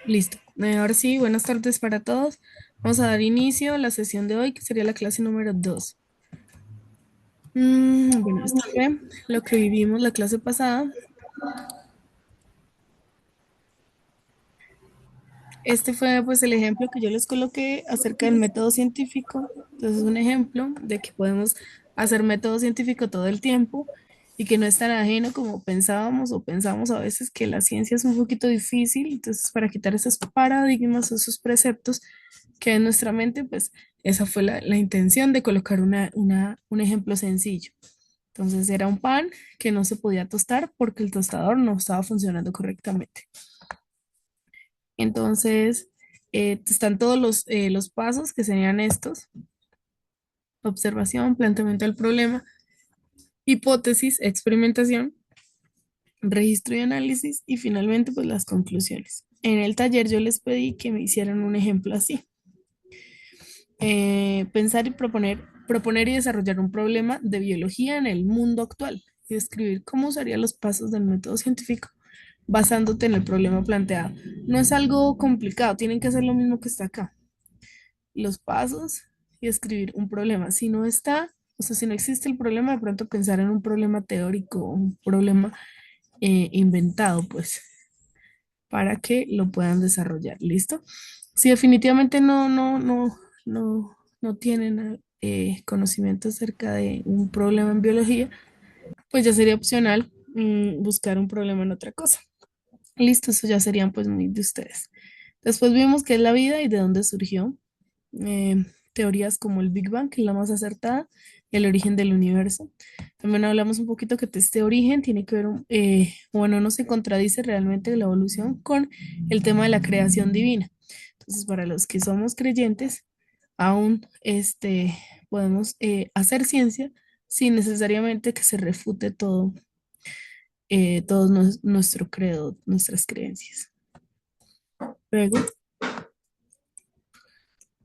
Listo. Ahora sí, buenas tardes para todos. Vamos a dar inicio a la sesión de hoy, que sería la clase número 2. Bueno, esto fue lo que vivimos la clase pasada. Este fue pues el ejemplo que yo les coloqué acerca del método científico. Entonces es un ejemplo de que podemos hacer método científico todo el tiempo y que no es tan ajeno como pensábamos o pensamos a veces que la ciencia es un poquito difícil. Entonces para quitar esos paradigmas, esos preceptos que hay en nuestra mente, pues esa fue la intención de colocar un ejemplo sencillo. Entonces era un pan que no se podía tostar porque el tostador no estaba funcionando correctamente. Entonces, están todos los pasos que serían estos: observación, planteamiento del problema, hipótesis, experimentación, registro y análisis y finalmente pues las conclusiones. En el taller yo les pedí que me hicieran un ejemplo así. Pensar y proponer y desarrollar un problema de biología en el mundo actual y describir cómo usaría los pasos del método científico basándote en el problema planteado. No es algo complicado, tienen que hacer lo mismo que está acá: los pasos y escribir un problema. Si no está, o sea, si no existe el problema, de pronto pensar en un problema teórico, un problema inventado, pues, para que lo puedan desarrollar. ¿Listo? Si definitivamente no tienen conocimiento acerca de un problema en biología, pues ya sería opcional buscar un problema en otra cosa. Listo, eso ya serían pues muy de ustedes. Después vimos qué es la vida y de dónde surgió. Teorías como el Big Bang, que es la más acertada, el origen del universo. También hablamos un poquito que este origen tiene que ver, bueno, no se contradice realmente la evolución con el tema de la creación divina. Entonces, para los que somos creyentes, aún podemos hacer ciencia sin necesariamente que se refute todo nuestro credo, nuestras creencias. Luego,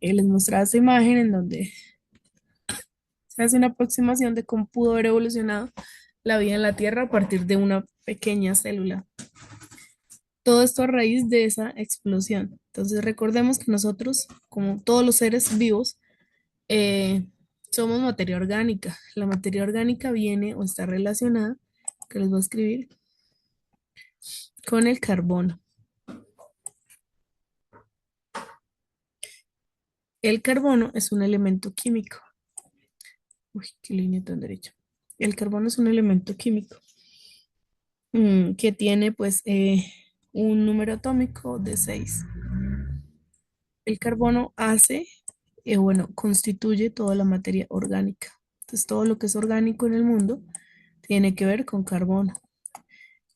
les mostraba esta imagen en donde se hace una aproximación de cómo pudo haber evolucionado la vida en la Tierra a partir de una pequeña célula. Todo esto a raíz de esa explosión. Entonces recordemos que nosotros, como todos los seres vivos, eh, somos materia orgánica. La materia orgánica viene o está relacionada, que les voy a escribir, con el carbono. El carbono es un elemento químico. Uy, qué línea tan derecha. El carbono es un elemento químico que tiene pues un número atómico de 6. El carbono bueno, constituye toda la materia orgánica. Entonces, todo lo que es orgánico en el mundo tiene que ver con carbono.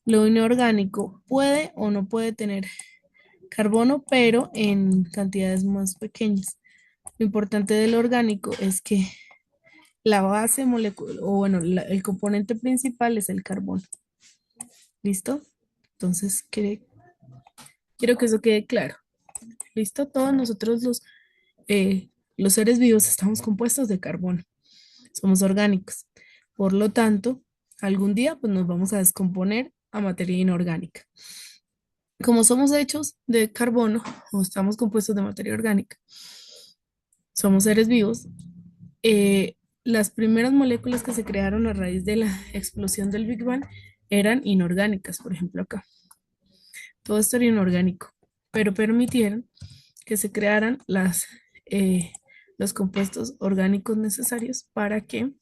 Lo inorgánico puede o no puede tener carbono, pero en cantidades más pequeñas. Lo importante del orgánico es que la base molecular, o bueno, el componente principal es el carbono. ¿Listo? Entonces, quiero que eso quede claro. ¿Listo? Todos nosotros los seres vivos estamos compuestos de carbono, somos orgánicos. Por lo tanto, algún día pues nos vamos a descomponer a materia inorgánica. Como somos hechos de carbono o estamos compuestos de materia orgánica, somos seres vivos, las primeras moléculas que se crearon a raíz de la explosión del Big Bang eran inorgánicas, por ejemplo acá. Todo esto era inorgánico, pero permitieron que se crearan los compuestos orgánicos necesarios para que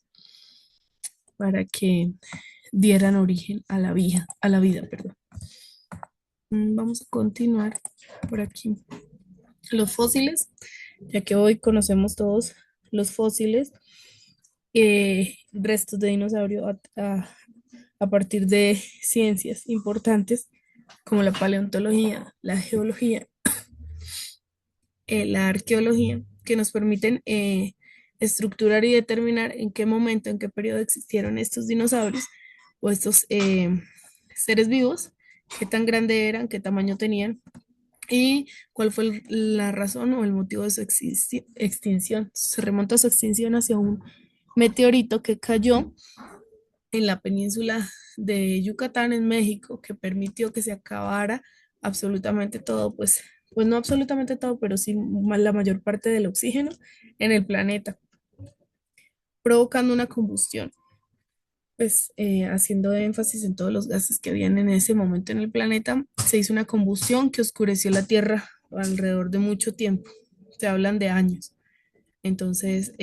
dieran origen a la vida, perdón. Vamos a continuar por aquí. Los fósiles, ya que hoy conocemos todos los fósiles, restos de dinosaurio a partir de ciencias importantes como la paleontología, la geología, la arqueología, que nos permiten estructurar y determinar en qué momento, en qué periodo existieron estos dinosaurios o estos seres vivos, qué tan grande eran, qué tamaño tenían y cuál fue la razón o el motivo de su extinción. Se remonta a su extinción hacia un meteorito que cayó en la península de Yucatán, en México, que permitió que se acabara absolutamente todo, pues no absolutamente todo, pero sí la mayor parte del oxígeno en el planeta, provocando una combustión, pues haciendo énfasis en todos los gases que habían en ese momento en el planeta, se hizo una combustión que oscureció la Tierra alrededor de mucho tiempo, se hablan de años. Entonces,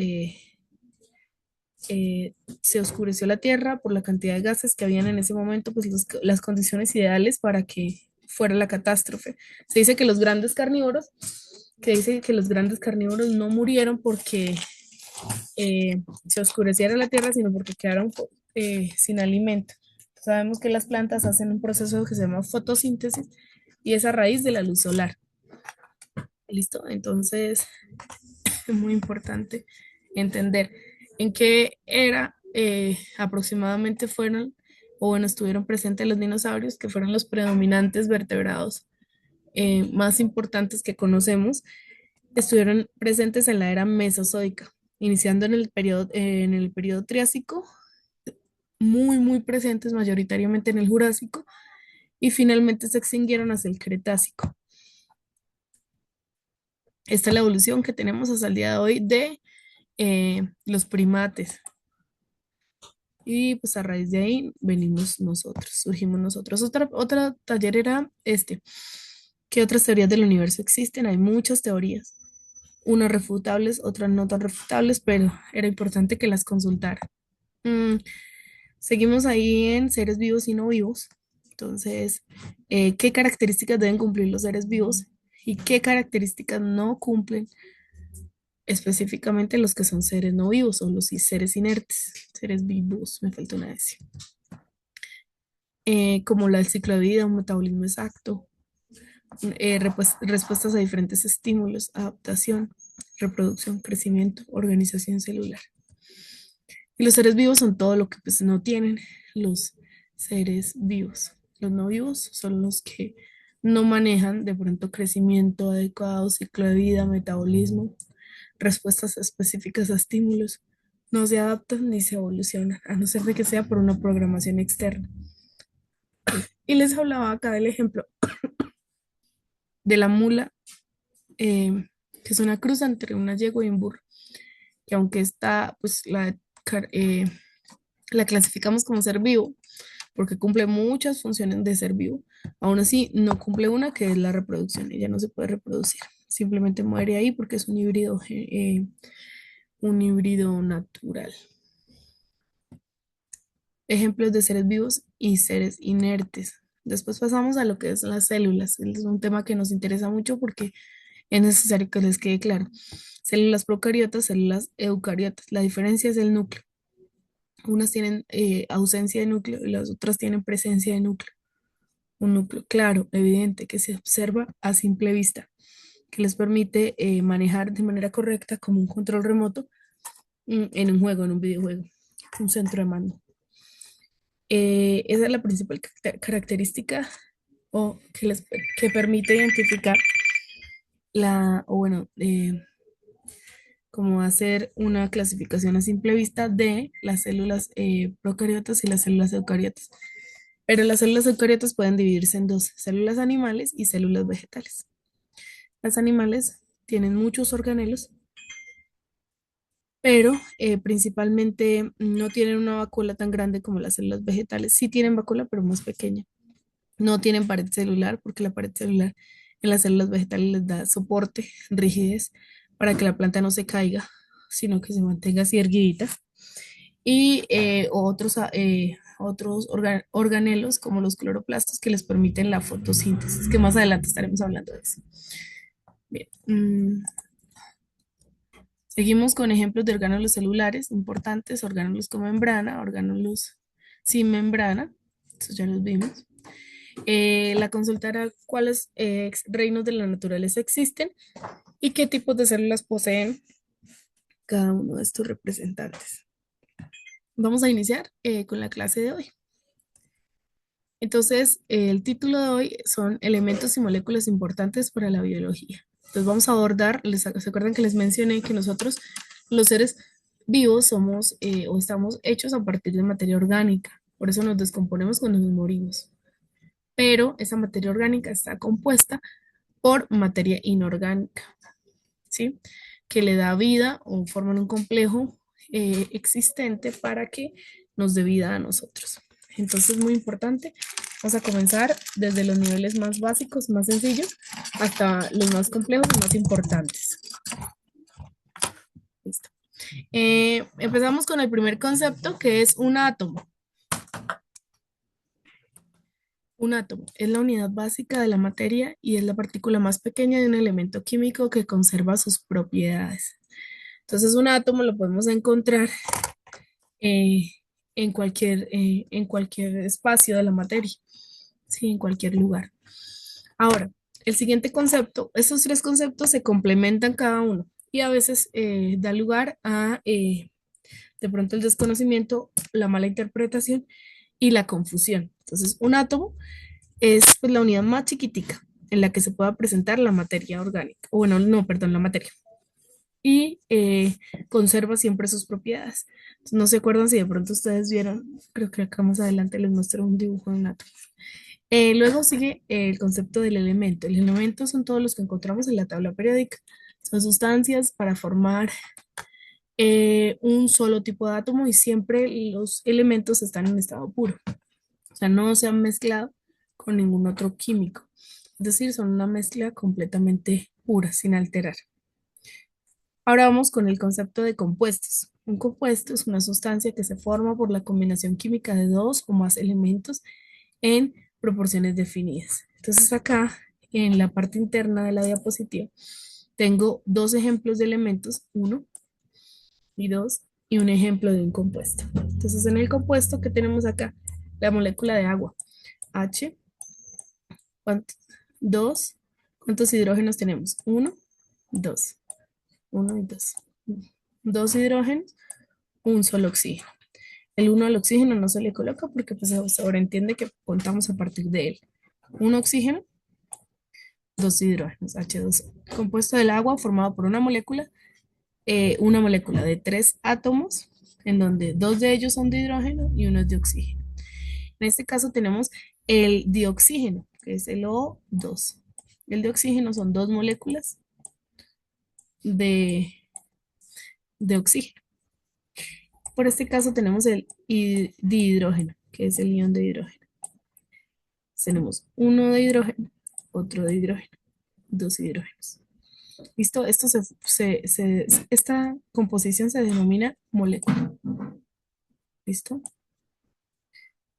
se oscureció la Tierra por la cantidad de gases que habían en ese momento, pues las condiciones ideales para que fuera la catástrofe. Se dice que los grandes carnívoros, que dice que los grandes carnívoros no murieron porque se oscureciera la Tierra, sino porque quedaron sin alimento. Sabemos que las plantas hacen un proceso que se llama fotosíntesis y es a raíz de la luz solar. ¿Listo? Entonces, es muy importante entender en qué era aproximadamente fueron, o bueno, estuvieron presentes los dinosaurios, que fueron los predominantes vertebrados más importantes que conocemos, estuvieron presentes en la era mesozoica, iniciando en el periodo Triásico, muy presentes mayoritariamente en el Jurásico, y finalmente se extinguieron hacia el Cretácico. Esta es la evolución que tenemos hasta el día de hoy de los primates. Y pues a raíz de ahí venimos nosotros, surgimos nosotros. Otra taller era este. ¿Qué otras teorías del universo existen? Hay muchas teorías, unas refutables, otras no tan refutables, pero era importante que las consultara. Mm, Seguimos ahí en seres vivos y no vivos. Entonces, ¿qué características deben cumplir los seres vivos y qué características no cumplen específicamente los que son seres no vivos o los seres inertes, seres vivos, me falta una S, como el ciclo de vida, un metabolismo exacto, respuestas a diferentes estímulos, adaptación, reproducción, crecimiento, organización celular. Y los seres vivos son todo lo que pues, no tienen los seres vivos. Los no vivos son los que no manejan de pronto crecimiento adecuado, ciclo de vida, metabolismo, respuestas específicas a estímulos. No se adaptan ni se evolucionan, a no ser de que sea por una programación externa. Y les hablaba acá del ejemplo de la mula, que es una cruz entre una yegua y un burro, que aunque está, pues la clasificamos como ser vivo, porque cumple muchas funciones de ser vivo, aún así no cumple una que es la reproducción, ella no se puede reproducir, simplemente muere ahí porque es un híbrido natural. Ejemplos de seres vivos y seres inertes. Después pasamos a lo que es las células. Es un tema que nos interesa mucho porque es necesario que les quede claro. Células procariotas, células eucariotas. La diferencia es el núcleo. Unas tienen ausencia de núcleo y las otras tienen presencia de núcleo. Un núcleo claro, evidente, que se observa a simple vista, que les permite manejar de manera correcta como un control remoto en un juego, en un videojuego, un centro de mando. Esa es la principal característica o que permite identificar o bueno, como hacer una clasificación a simple vista de las células procariotas y las células eucariotas. Pero las células eucariotas pueden dividirse en dos, células animales y células vegetales. Las animales tienen muchos organelos, pero principalmente no tienen una vacuola tan grande como las células vegetales. Sí tienen vacuola, pero más pequeña. No tienen pared celular porque la pared celular en las células vegetales les da soporte, rigidez, para que la planta no se caiga, sino que se mantenga así erguidita. Y otros organelos como los cloroplastos que les permiten la fotosíntesis, que más adelante estaremos hablando de eso. Bien, seguimos con ejemplos de orgánulos celulares importantes, orgánulos con membrana, orgánulos sin membrana, eso ya los vimos. La consultará cuáles reinos de la naturaleza existen y qué tipos de células poseen cada uno de estos representantes. Vamos a iniciar con la clase de hoy. Entonces, el título de hoy son elementos y moléculas importantes para la biología. Entonces, vamos a abordar, ¿se acuerdan que les mencioné que nosotros, los seres vivos, somos o estamos hechos a partir de materia orgánica? Por eso nos descomponemos cuando nos morimos. pero esa materia orgánica está compuesta por materia inorgánica, ¿sí? Que le da vida o forman un complejo existente para que nos dé vida a nosotros. Entonces, muy importante. Vamos a comenzar desde los niveles más básicos, más sencillos, hasta los más complejos y más importantes. Listo. Empezamos con el primer concepto, que es un átomo. Un átomo es la unidad básica de la materia y es la partícula más pequeña de un elemento químico que conserva sus propiedades. Entonces, un átomo lo podemos encontrar eh, en cualquier espacio de la materia, sí, en cualquier lugar. Ahora, el siguiente concepto, estos tres conceptos se complementan cada uno y a veces da lugar a de pronto el desconocimiento, la mala interpretación y la confusión. Entonces, un átomo es pues, la unidad más chiquitica en la que se pueda presentar la materia orgánica, o bueno, no, perdón, la materia, y conserva siempre sus propiedades. Entonces, no se acuerdan si de pronto ustedes vieron, creo que acá más adelante les muestro un dibujo de un átomo. Luego sigue el concepto del elemento. El elemento son todos los que encontramos en la tabla periódica. Son sustancias para formar un solo tipo de átomo y siempre los elementos están en estado puro. O sea, no se han mezclado con ningún otro químico. Es decir, son una mezcla completamente pura, sin alterar. Ahora vamos con el concepto de compuestos. Un compuesto es una sustancia que se forma por la combinación química de dos o más elementos en proporciones definidas. Entonces acá, en la parte interna de la diapositiva, tengo dos ejemplos de elementos, uno y dos, y un ejemplo de un compuesto. Entonces en el compuesto que tenemos acá, la molécula de agua, H, ¿cuántos? Dos. ¿Cuántos hidrógenos tenemos? Uno, dos. Uno y dos. Dos hidrógenos, un solo oxígeno. El uno al oxígeno no se le coloca porque pues ahora entiende que contamos a partir de él. Un oxígeno, dos hidrógenos, H2O. Compuesto del agua formado por una molécula de tres átomos, en donde dos de ellos son de hidrógeno y uno es de oxígeno. En este caso tenemos el dioxígeno, que es el O2. El de oxígeno son dos moléculas de, de oxígeno. Por este caso tenemos el dihidrógeno, que es el ion de hidrógeno. Tenemos uno de hidrógeno, otro de hidrógeno, dos hidrógenos. ¿Listo? Esta composición se denomina molécula. ¿Listo?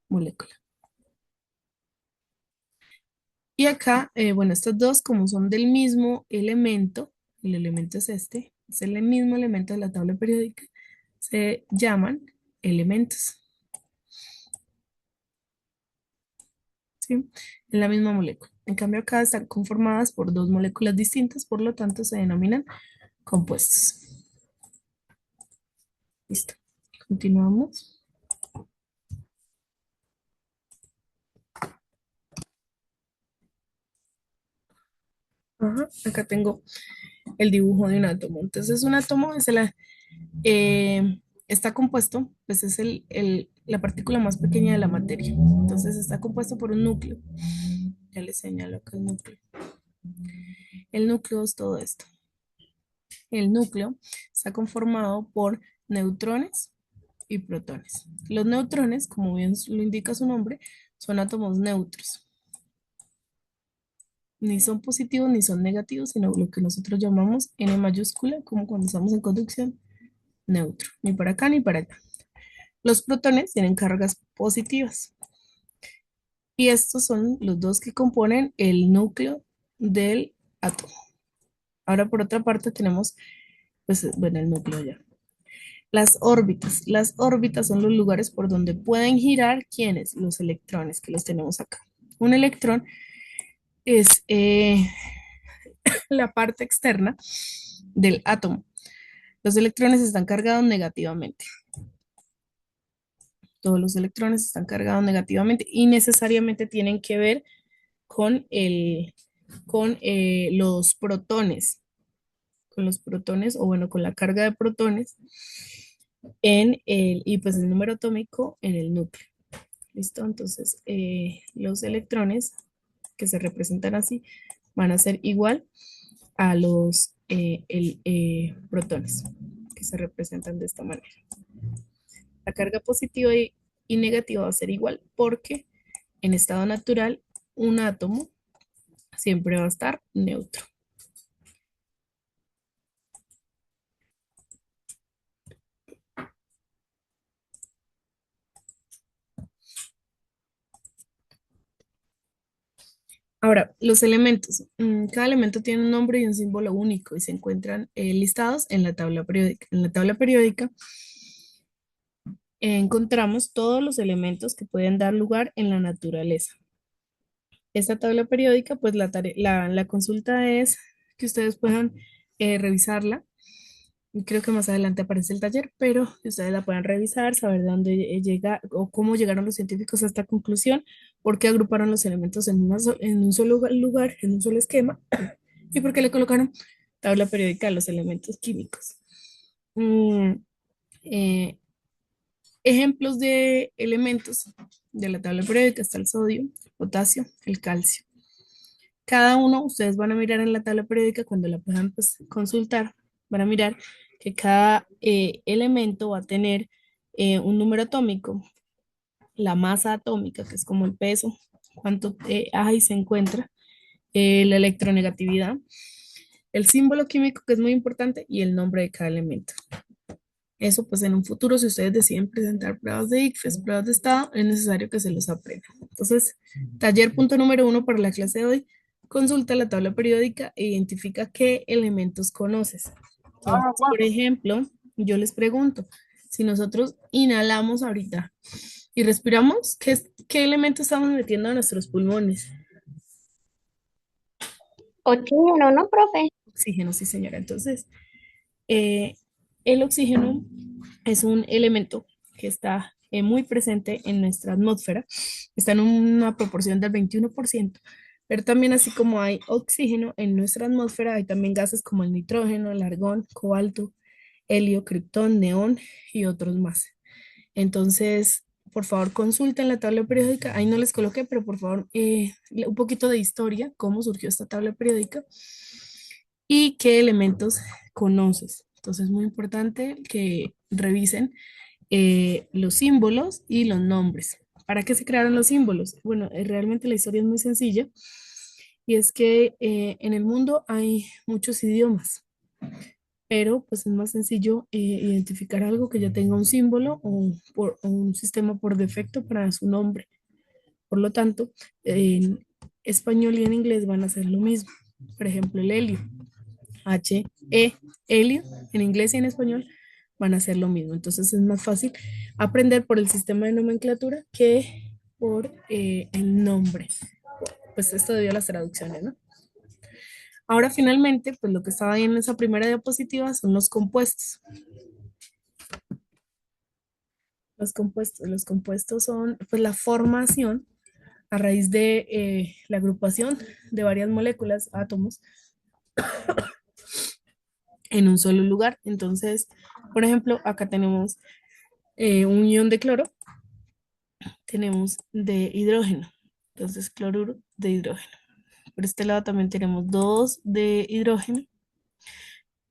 Molécula. Y acá, bueno, estos dos, como son del mismo elemento, el elemento es este, es el mismo elemento de la tabla periódica, se llaman elementos, ¿sí? En la misma molécula. En cambio, acá están conformadas por dos moléculas distintas, por lo tanto, se denominan compuestos. Listo. Continuamos. Ajá, acá tengo el dibujo de un átomo. Entonces, un átomo eh, está compuesto, pues es la partícula más pequeña de la materia. Entonces, está compuesto por un núcleo. Ya les señalo acá el núcleo. El núcleo es todo esto. El núcleo está conformado por neutrones y protones. Los neutrones, como bien lo indica su nombre, son átomos neutros. Ni son positivos ni son negativos, sino lo que nosotros llamamos N mayúscula, como cuando estamos en conducción, neutro. Ni para acá ni para acá. Los protones tienen cargas positivas. Y estos son los dos que componen el núcleo del átomo. Ahora, por otra parte, tenemos, pues, bueno, el núcleo ya. Las órbitas. Las órbitas son los lugares por donde pueden girar, ¿quiénes? Los electrones, que los tenemos acá. Un electrón es la parte externa del átomo. Los electrones están cargados negativamente. Todos los electrones están cargados negativamente y necesariamente tienen que ver con, con los protones, o bueno, con la carga de protones y pues el número atómico en el núcleo. ¿Listo? Entonces, los electrones que se representan así van a ser igual a los protones que se representan de esta manera. La carga positiva y negativa va a ser igual porque en estado natural un átomo siempre va a estar neutro. Ahora, los elementos. Cada elemento tiene un nombre y un símbolo único y se encuentran listados en la tabla periódica. En la tabla periódica encontramos todos los elementos que pueden dar lugar en la naturaleza. Esta tabla periódica, pues la consulta es que ustedes puedan revisarla. Y creo que más adelante aparece el taller, pero que ustedes la puedan revisar, saber de dónde llega o cómo llegaron los científicos a esta conclusión, por qué agruparon los elementos en un solo lugar, en un solo esquema, y por qué le colocaron tabla periódica a los elementos químicos. Mm, eh, Ejemplos de elementos de la tabla periódica está el sodio, el potasio, el calcio. Cada uno, ustedes van a mirar en la tabla periódica cuando la puedan pues, consultar, van a mirar que cada elemento va a tener un número atómico, la masa atómica, que es como el peso, cuánto ahí se encuentra, la electronegatividad, el símbolo químico, que es muy importante, y el nombre de cada elemento. Eso, pues en un futuro, si ustedes deciden presentar pruebas de ICFES, pruebas de estado, es necesario que se los aprendan. Entonces, taller punto número 1 para la clase de hoy, consulta la tabla periódica e identifica qué elementos conoces. Entonces, por ejemplo, yo les pregunto, si nosotros inhalamos ahorita y respiramos, ¿qué elemento estamos metiendo a nuestros pulmones? Oxígeno, ¿no, profe? Oxígeno, sí, señora. Entonces, eh, el oxígeno es un elemento que está muy presente en nuestra atmósfera, está en una proporción del 21%, pero también así como hay oxígeno en nuestra atmósfera, hay también gases como el nitrógeno, el argón, cobalto, helio, criptón, neón y otros más. Entonces, por favor, consulten la tabla periódica. Ahí no les coloqué, pero por favor, un poquito de historia, cómo surgió esta tabla periódica y qué elementos conoces. Entonces, es muy importante que revisen los símbolos y los nombres. ¿Para qué se crearon los símbolos? Bueno, realmente la historia es muy sencilla y es que en el mundo hay muchos idiomas, pero pues es más sencillo identificar algo que ya tenga un símbolo o un sistema por defecto para su nombre. Por lo tanto, en español y en inglés van a ser lo mismo. Por ejemplo, el helio, H-E, helio, en inglés y en español van a ser lo mismo. Entonces es más fácil aprender por el sistema de nomenclatura que por el nombre. Pues esto debido a las traducciones, ¿no? Ahora finalmente, pues lo que estaba ahí en esa primera diapositiva son los compuestos. Los compuestos son pues la formación a raíz de la agrupación de varias moléculas, átomos, en un solo lugar. Entonces, por ejemplo, acá tenemos un ion de cloro, tenemos de hidrógeno, entonces cloruro de hidrógeno. Por este lado también tenemos dos de hidrógeno,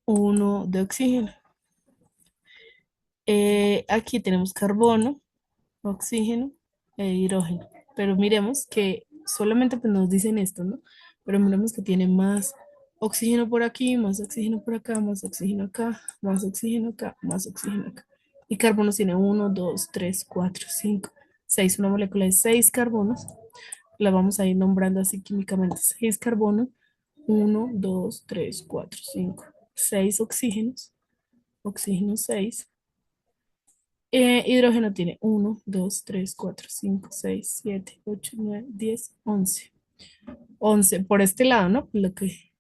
uno de oxígeno. Aquí tenemos carbono, oxígeno e hidrógeno. Pero miremos que solamente pues nos dicen esto, ¿no? Pero miremos que tiene más oxígeno por aquí, más oxígeno por acá, más oxígeno acá, más oxígeno acá, más oxígeno acá. Y carbonos tiene uno, 2, 3, 4, 5, 6. Una molécula de 6 carbonos. La vamos a ir nombrando así químicamente. 6 carbonos, uno, 2, 3, 4, 5, 6 oxígenos, oxígeno 6. Hidrógeno tiene uno, 2, 3, 4, 5, 6, 7, 8, 9, 10, 11. 11 por este lado, ¿no? Lo que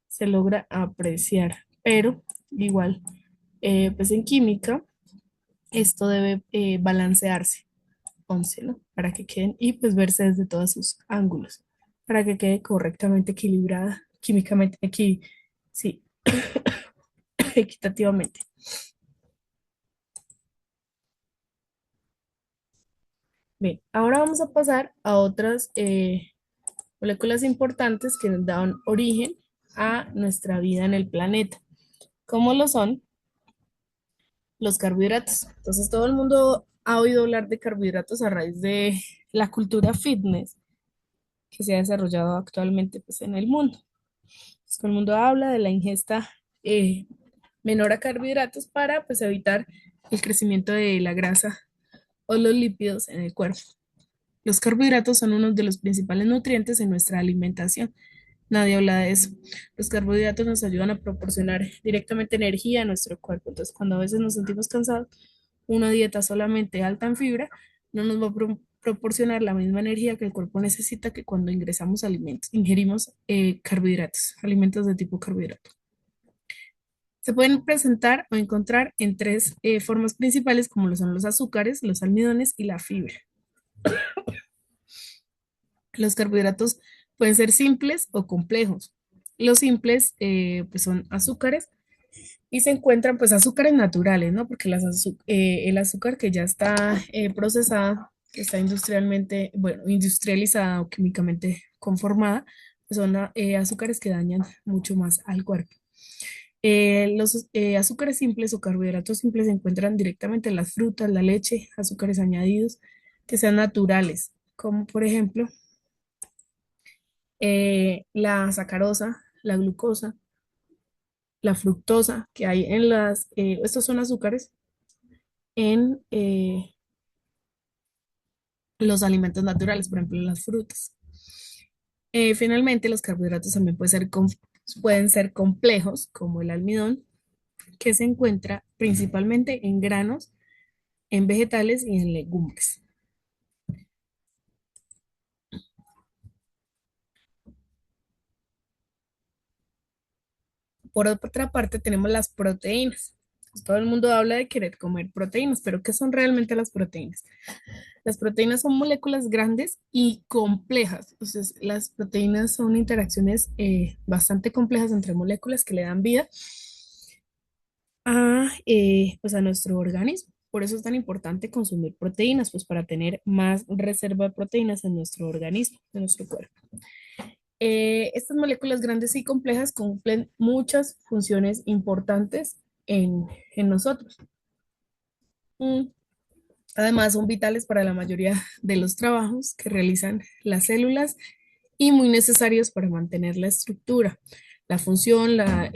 se logra apreciar. Pero igual, pues en química, esto debe balancearse. 11, ¿no? Para que queden y pues verse desde todos sus ángulos. Para que quede correctamente equilibrada, químicamente, sí, equitativamente. Bien, ahora vamos a pasar a otras moléculas importantes que nos dan origen a nuestra vida en el planeta, como lo son los carbohidratos. Entonces, todo el mundo ha oído hablar de carbohidratos a raíz de la cultura fitness que se ha desarrollado actualmente pues, en el mundo. Entonces, todo el mundo habla de la ingesta menor a carbohidratos para pues, evitar el crecimiento de la grasa o los lípidos en el cuerpo. Los carbohidratos son uno de los principales nutrientes en nuestra alimentación. Nadie habla de eso. Los carbohidratos nos ayudan a proporcionar directamente energía a nuestro cuerpo. Entonces, cuando a veces nos sentimos cansados, una dieta solamente alta en fibra no nos va a proporcionar la misma energía que el cuerpo necesita que cuando ingresamos alimentos, ingerimos carbohidratos, alimentos de tipo carbohidrato. Se pueden presentar o encontrar en tres formas principales, como lo son los azúcares, los almidones y la fibra. Los carbohidratos pueden ser simples o complejos. Los simples pues son azúcares y se encuentran pues azúcares naturales, ¿no? Porque el azúcar que ya está procesada, que está industrialmente, bueno, industrializada o químicamente conformada, pues son azúcares que dañan mucho más al cuerpo. Los azúcares simples o carbohidratos simples se encuentran directamente en las frutas, la leche, azúcares añadidos que sean naturales, como por ejemplo la sacarosa, la glucosa, la fructosa que hay en estos son azúcares en los alimentos naturales, por ejemplo, en las frutas. Finalmente, los carbohidratos también pueden ser complejos, como el almidón, que se encuentra principalmente en granos, en vegetales y en legumbres. Por otra parte, tenemos las proteínas. Pues, todo el mundo habla de querer comer proteínas, pero ¿qué son realmente las proteínas? Las proteínas son moléculas grandes y complejas. Entonces, las proteínas son interacciones bastante complejas entre moléculas que le dan vida pues a nuestro organismo. Por eso es tan importante consumir proteínas, pues para tener más reserva de proteínas en nuestro organismo, en nuestro cuerpo. Estas moléculas grandes y complejas cumplen muchas funciones importantes en nosotros. Mm, Además, son vitales para la mayoría de los trabajos que realizan las células y muy necesarios para mantener la estructura, la función, la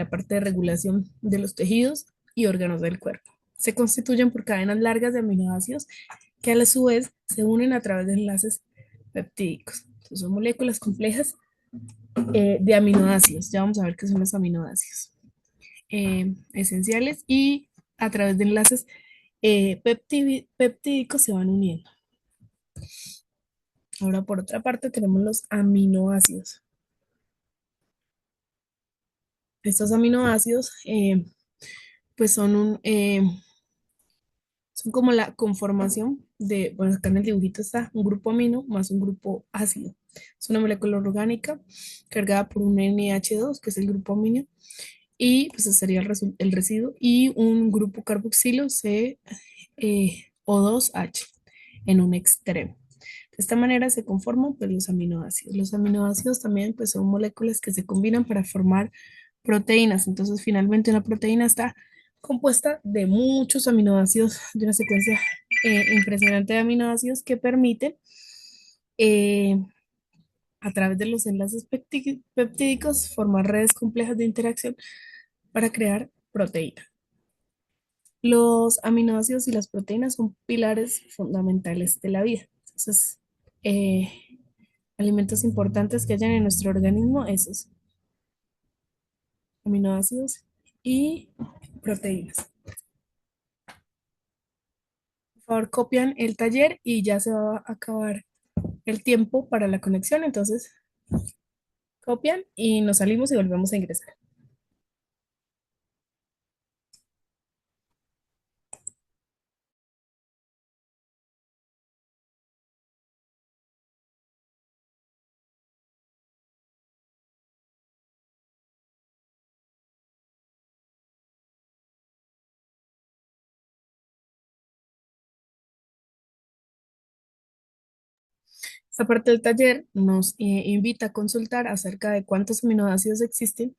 parte de regulación de los tejidos y órganos del cuerpo. Se constituyen por cadenas largas de aminoácidos que a la su vez se unen a través de enlaces peptídicos. Entonces, son moléculas complejas de aminoácidos. Ya vamos a ver qué son los aminoácidos esenciales y a través de enlaces peptídicos se van uniendo. Ahora, por otra parte, tenemos los aminoácidos. Estos aminoácidos, pues son como la conformación de, bueno, acá en el dibujito está un grupo amino más un grupo ácido. Es una molécula orgánica cargada por un NH2, que es el grupo amino, y pues ese sería el residuo, y un grupo carboxilo O2H en un extremo. De esta manera se conforman pues, los aminoácidos. Los aminoácidos también pues, son moléculas que se combinan para formar proteínas. Entonces, finalmente, una proteína está compuesta de muchos aminoácidos, de una secuencia impresionante de aminoácidos que permiten, eh, a través de los enlaces peptídicos, formar redes complejas de interacción para crear proteínas. Los aminoácidos y las proteínas son pilares fundamentales de la vida. Entonces, eh, alimentos importantes que hayan en nuestro organismo, esos aminoácidos y proteínas. Por favor, copian el taller y ya se va a acabar el tiempo para la conexión. Entonces, copian y nos salimos y volvemos a ingresar. Esta parte del taller nos invita a consultar acerca de cuántos aminoácidos existen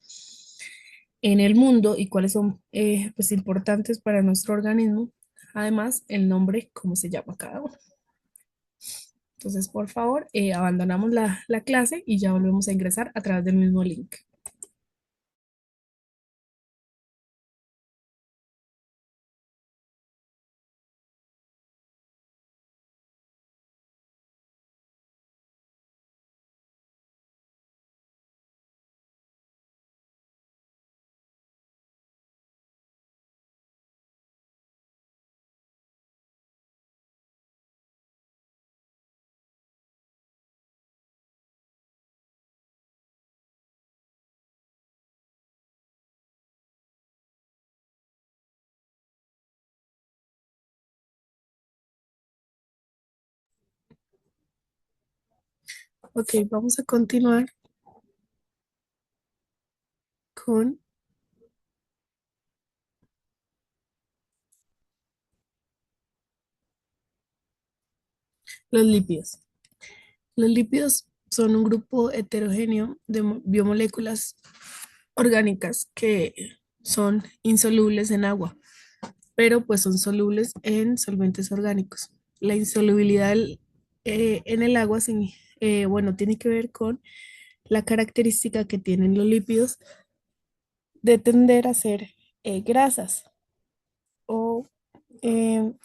en el mundo y cuáles son pues, importantes para nuestro organismo. Además, el nombre, cómo se llama cada uno. Entonces, por favor, abandonamos la clase y ya volvemos a ingresar a través del mismo link. Ok, vamos a continuar con los lípidos. Los lípidos son un grupo heterogéneo de biomoléculas orgánicas que son insolubles en agua, pero pues son solubles en solventes orgánicos. La insolubilidad en el agua, bueno, tiene que ver con la característica que tienen los lípidos de tender a ser grasas o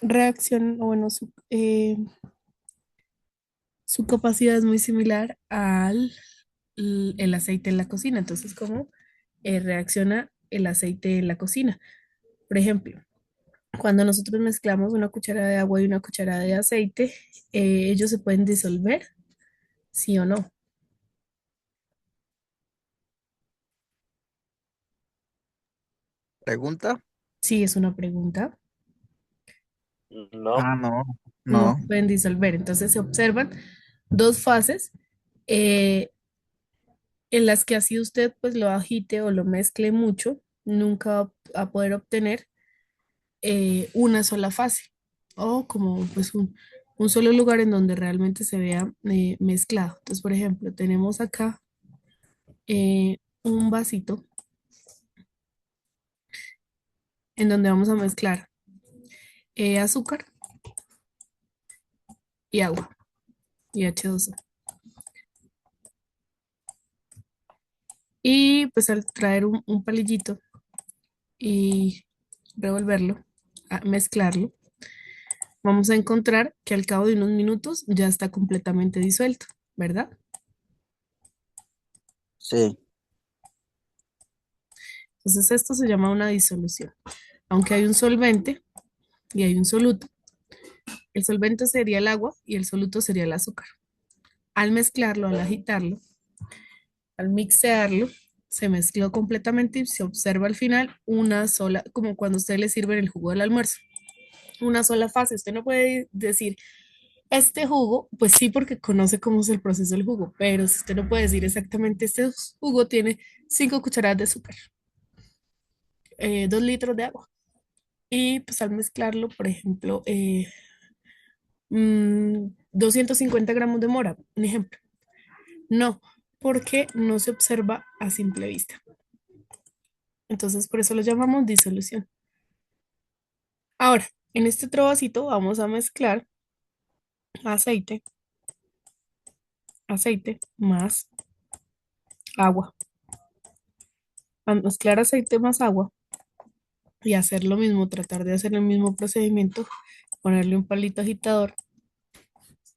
reacción, o bueno, su capacidad es muy similar al el aceite en la cocina. Entonces, ¿cómo reacciona el aceite en la cocina? Por ejemplo, cuando nosotros mezclamos una cucharada de agua y una cucharada de aceite, ellos se pueden disolver, ¿sí o no? ¿Pregunta? Sí, es una pregunta. No. Ah, no, No no. se pueden disolver. Entonces se observan dos fases eh, en las que así usted pues lo agite o lo mezcle mucho, nunca va a poder obtener una sola fase o como pues un solo lugar en donde realmente se vea mezclado. Entonces, por ejemplo, tenemos acá un vasito en donde vamos a mezclar azúcar y agua y H2O. Y pues al traer un palillito y revolverlo, mezclarlo, vamos a encontrar que al cabo de unos minutos ya está completamente disuelto, ¿verdad? Sí, Entonces esto se llama una disolución. Aunque hay un solvente y hay un soluto, el solvente sería el agua y el soluto sería el azúcar. Al mezclarlo, al agitarlo, al mixearlo, se mezcló completamente y se observa al final una sola, como cuando usted le sirve el jugo del almuerzo, una sola fase. Usted no puede decir, este jugo, pues sí, porque conoce cómo es el proceso del jugo, pero si usted no puede decir exactamente, este jugo tiene 5 cucharadas de azúcar, 2 litros de agua. Y pues al mezclarlo, por ejemplo, 250 gramos de mora, un ejemplo. No, porque no se observa a simple vista. Entonces, por eso lo llamamos disolución. Ahora, en este otro vasito vamos a mezclar aceite, aceite más agua. Al mezclar aceite más agua y hacer lo mismo, tratar de hacer el mismo procedimiento, ponerle un palito agitador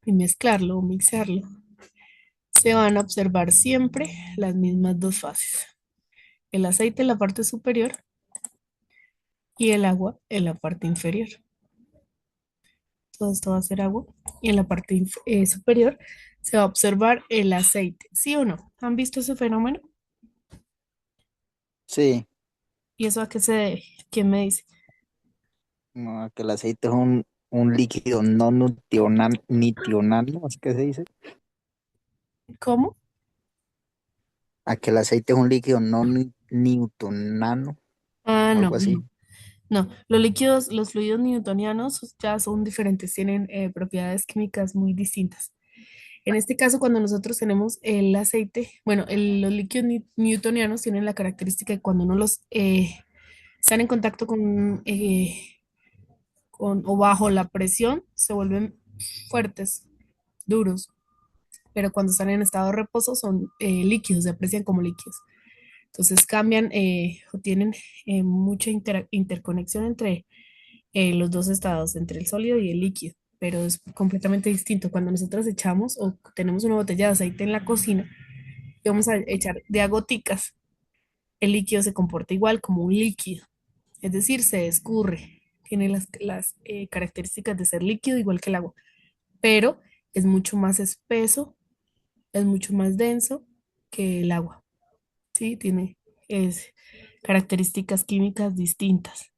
y mezclarlo o mixearlo, se van a observar siempre las mismas dos fases. El aceite en la parte superior y el agua en la parte inferior. Todo esto va a ser agua y en la parte superior se va a observar el aceite. ¿Sí o no? ¿Han visto ese fenómeno? sí. ¿Y eso a qué se debe? ¿Quién me dice? No, que el aceite es un líquido no nitional, ¿no? ¿Es que se dice? ¿Cómo? A que el aceite es un líquido no newtonano, Ah, no, algo así. no. No, los líquidos, los fluidos newtonianos ya son diferentes, tienen propiedades químicas muy distintas. En este caso, cuando nosotros tenemos el aceite, bueno, los líquidos newtonianos tienen la característica de cuando uno los están en contacto con o bajo la presión, se vuelven fuertes, duros, pero cuando están en estado de reposo son líquidos, se aprecian como líquidos. Entonces cambian o tienen mucha interconexión entre los dos estados, entre el sólido y el líquido, pero es completamente distinto. Cuando nosotros echamos o tenemos una botella de aceite en la cocina y vamos a echar de a goticas, el líquido se comporta igual como un líquido, es decir, se escurre, tiene las características de ser líquido igual que el agua, pero es mucho más espeso, es mucho más denso que el agua, ¿sí? Tiene es, características químicas distintas.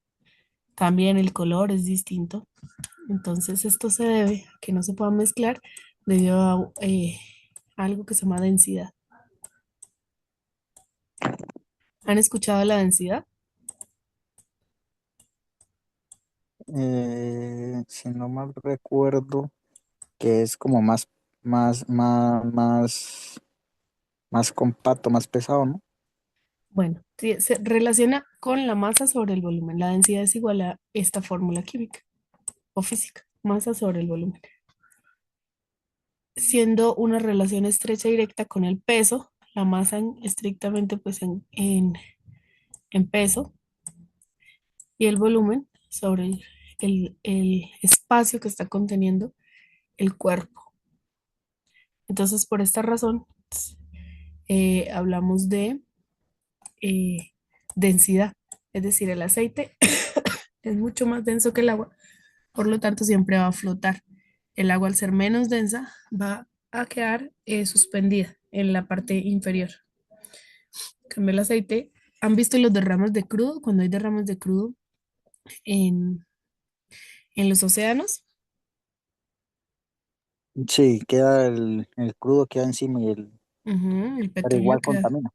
También el color es distinto. Entonces esto se debe a que no se pueda mezclar debido a algo que se llama densidad. ¿Han escuchado la densidad? Si no mal recuerdo, que es como más compacto, más pesado, ¿no? Bueno, sí, se relaciona con la masa sobre el volumen. La densidad es igual a esta fórmula química o física, masa sobre el volumen, siendo una relación estrecha y directa con el peso, la masa estrictamente pues en peso y el volumen sobre el espacio que está conteniendo el cuerpo. Entonces, por esta razón, hablamos de eh, densidad, es decir, el aceite es mucho más denso que el agua, por lo tanto siempre va a flotar. El agua al ser menos densa va a quedar suspendida en la parte inferior. En cambio, el aceite, ¿han visto los derrames de crudo? Cuando hay derrames de crudo en, en los océanos. Sí, queda el crudo queda encima y Ujú, el pero petróleo igual queda. contamina.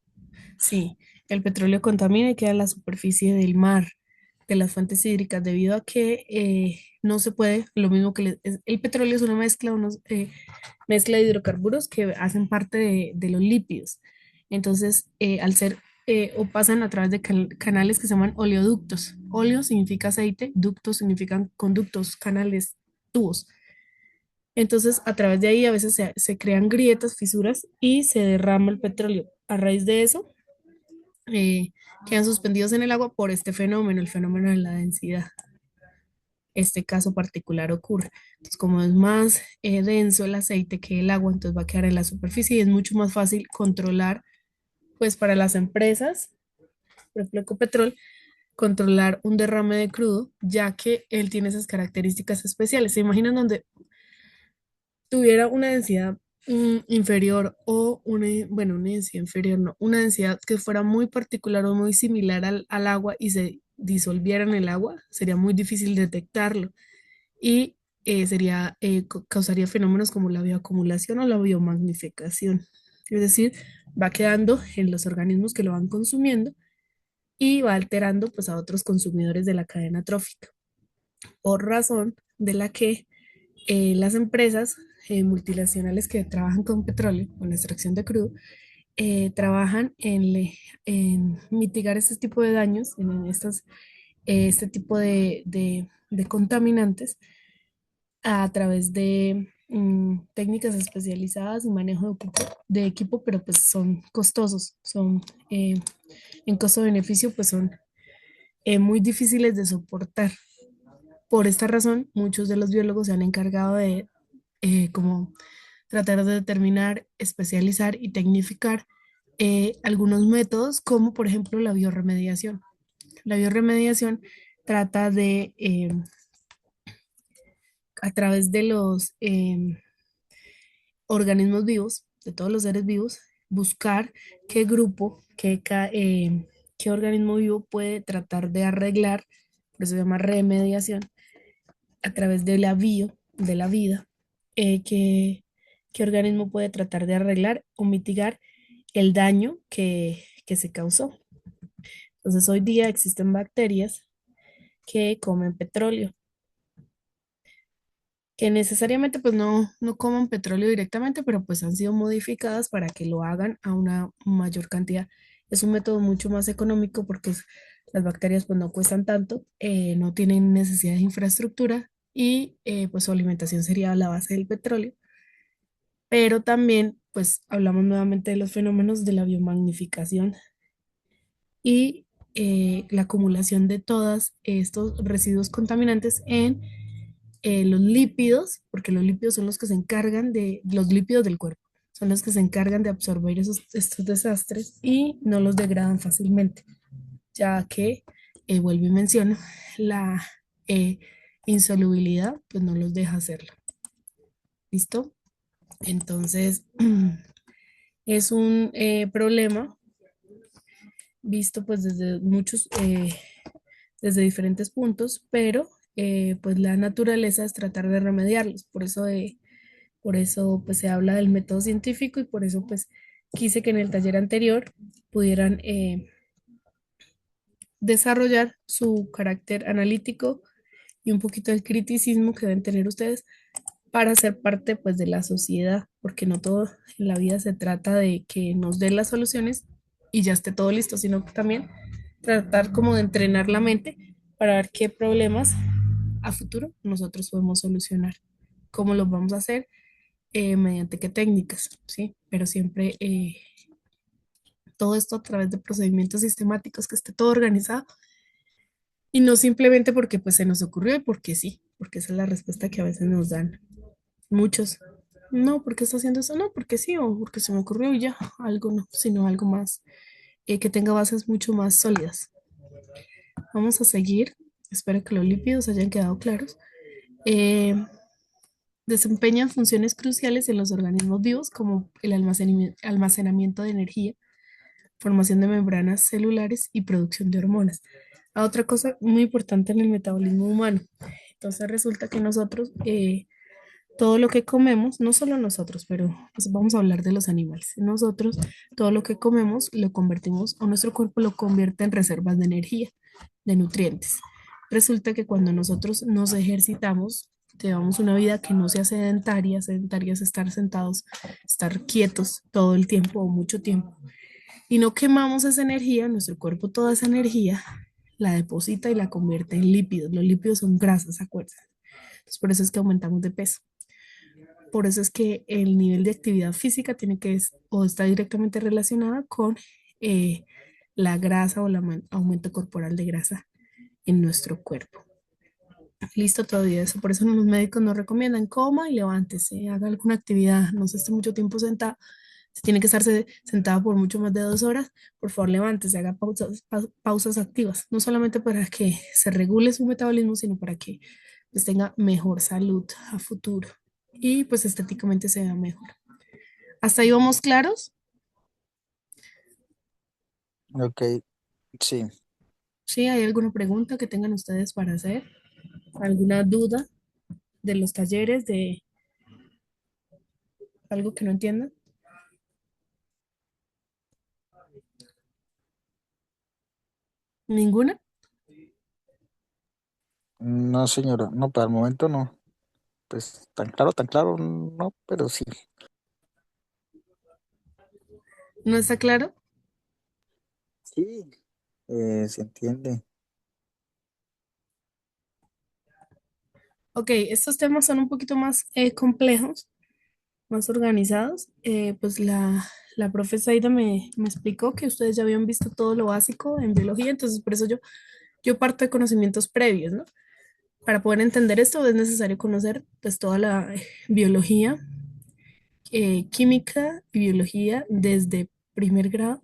Sí, el petróleo contamina y queda en la superficie del mar, de las fuentes hídricas, debido a que no se puede, lo mismo que el petróleo es una mezcla de hidrocarburos que hacen parte de los lípidos. Entonces, al ser o pasan a través de canales que se llaman oleoductos. Óleo significa aceite, ductos significan conductos, canales, tubos. Entonces, a través de ahí a veces se crean grietas, fisuras y se derrama el petróleo. A raíz de eso, eh, quedan suspendidos en el agua por este fenómeno, el fenómeno de la densidad. Este caso particular ocurre. Entonces, como es más denso el aceite que el agua, entonces va a quedar en la superficie y es mucho más fácil controlar, pues para las empresas, por ejemplo, Ecopetrol, controlar un derrame de crudo, ya que él tiene esas características especiales. ¿Se imaginan donde tuviera una densidad inferior o bueno, una densidad inferior, no, una densidad que fuera muy particular o muy similar al agua y se disolviera en el agua? Sería muy difícil detectarlo y causaría fenómenos como la bioacumulación o la biomagnificación. Es decir, va quedando en los organismos que lo van consumiendo y va alterando pues a otros consumidores de la cadena trófica, por razón de la que las empresas multinacionales que trabajan con petróleo, con la extracción de crudo, trabajan en mitigar este tipo de daños, este tipo de contaminantes a través de técnicas especializadas y manejo de equipo, pero pues son costosos, son en costo-beneficio, pues son muy difíciles de soportar. Por esta razón, muchos de los biólogos se han encargado de como tratar de determinar, especializar y tecnificar algunos métodos, como por ejemplo la bioremediación. La bioremediación trata de, a través de los organismos vivos, de todos los seres vivos, buscar qué grupo, qué organismo vivo puede tratar de arreglar, por eso se llama remediación, a través de de la vida, qué organismo puede tratar de arreglar o mitigar el daño que se causó. Entonces, hoy día existen bacterias que comen petróleo que necesariamente pues no coman petróleo directamente, pero pues han sido modificadas para que lo hagan a una mayor cantidad. Es un método mucho más económico porque las bacterias pues no cuestan tanto, no tienen necesidad de infraestructura y pues su alimentación sería a la base del petróleo, pero también pues hablamos nuevamente de los fenómenos de la biomagnificación y la acumulación de todos estos residuos contaminantes en los lípidos, porque los lípidos son los que se encargan de, los lípidos del cuerpo, son los que se encargan de absorber estos desastres y no los degradan fácilmente, ya que, vuelvo y menciono, la eh, insolubilidad pues no los deja hacerlo. ¿Listo? Entonces, es un problema visto pues desde muchos, desde diferentes puntos, pero pues la naturaleza es tratar de remediarlos. Por eso pues se habla del método científico y por eso pues quise que en el taller anterior pudieran desarrollar su carácter analítico y un poquito del criticismo que deben tener ustedes para ser parte pues de la sociedad, porque no todo en la vida se trata de que nos den las soluciones y ya esté todo listo, sino que también tratar como de entrenar la mente para ver qué problemas a futuro nosotros podemos solucionar, cómo los vamos a hacer, mediante qué técnicas, ¿sí? Pero siempre todo esto a través de procedimientos sistemáticos, que esté todo organizado y no simplemente porque pues se nos ocurrió y porque sí, porque esa es la respuesta que a veces nos dan muchos. No, ¿por qué está haciendo eso? No, porque sí, o porque se me ocurrió y ya, algo no, sino algo más, que tenga bases mucho más sólidas. Vamos a seguir. Espero que los lípidos hayan quedado claros. Eh, Desempeñan funciones cruciales en los organismos vivos como el almacenamiento de energía, formación de membranas celulares y producción de hormonas. Otra cosa muy importante en el metabolismo humano. Entonces resulta que nosotros, todo lo que comemos, no solo nosotros, pero pues vamos a hablar de los animales. Nosotros, todo lo que comemos lo convertimos, o nuestro cuerpo lo convierte en reservas de energía, de nutrientes. Resulta que cuando nosotros nos ejercitamos, llevamos una vida que no sea sedentaria, sedentaria es estar sentados, estar quietos todo el tiempo o mucho tiempo, y no quemamos esa energía, nuestro cuerpo toda esa energía la deposita y la convierte en lípidos. Los lípidos son grasas, acuérdense. Entonces, por eso es que aumentamos de peso. Por eso es que el nivel de actividad física tiene que o está directamente relacionada con eh, la grasa o el aumento corporal de grasa en nuestro cuerpo. Listo, todavía eso. Por eso los médicos nos recomiendan coma y levántese, haga alguna actividad, no se esté mucho tiempo sentado. Si tiene que estarse sentada por mucho más de 2 horas, por favor levántese, haga pausas activas, no solamente para que se regule su metabolismo, sino para que pues, tenga mejor salud a futuro y pues estéticamente se vea mejor. ¿Hasta ahí vamos claros? Ok, sí. ¿Sí? ¿Hay alguna pregunta que tengan ustedes para hacer? ¿Alguna duda de los talleres, de algo que no entiendan? ¿Ninguna? No, señora, no, para el momento no. Pues tan claro, no, pero sí. ¿No está claro? Sí, se entiende. Ok, estos temas son un poquito más complejos, más organizados. Pues la profe Zaida me explicó que ustedes ya habían visto todo lo básico en biología, entonces por eso yo parto de conocimientos previos, ¿no? Para poder entender esto es necesario conocer pues toda la biología, química y biología desde primer grado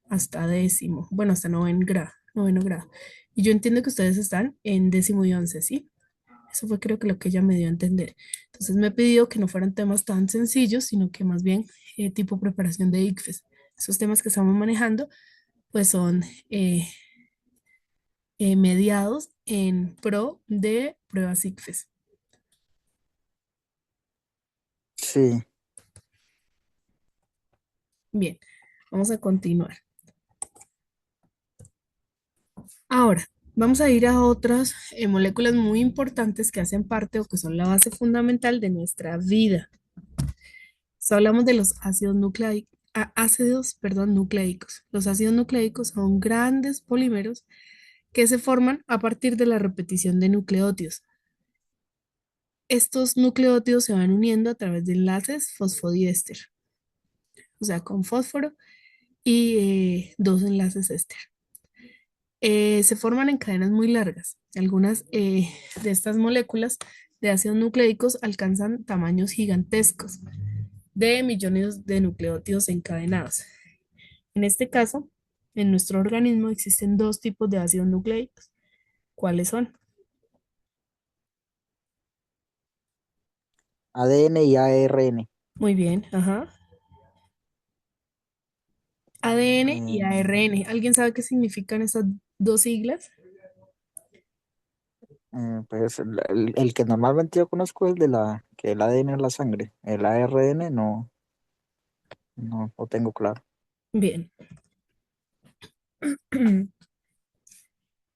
hasta décimo, bueno, hasta noveno grado. Y yo entiendo que ustedes están en décimo y once, ¿sí? Eso fue creo que lo que ella me dio a entender. Entonces me pidió que no fueran temas tan sencillos, sino que más bien tipo preparación de ICFES. Esos temas que estamos manejando pues son mediados en pro de pruebas ICFES. Sí, Bien, vamos a continuar. Ahora, Vamos a ir a otras moléculas muy importantes que hacen parte o que son la base fundamental de nuestra vida. So, hablamos de los ácidos, perdón, nucleicos. Los ácidos nucleicos son grandes polímeros que se forman a partir de la repetición de nucleótidos. Estos nucleótidos se van uniendo a través de enlaces fosfodiéster, o sea, con fósforo y dos enlaces éster. Se forman en cadenas muy largas. Algunas de estas moléculas de ácidos nucleicos alcanzan tamaños gigantescos de millones de nucleótidos encadenados. En este caso, en nuestro organismo existen dos tipos de ácidos nucleicos. ¿Cuáles son? ADN y ARN. Muy bien, ajá. ADN y Eh, ARN. ¿Alguien sabe qué significan esas dos siglas? pues el que normalmente yo conozco es que el ADN es la sangre. El ARN no lo tengo claro. Bien.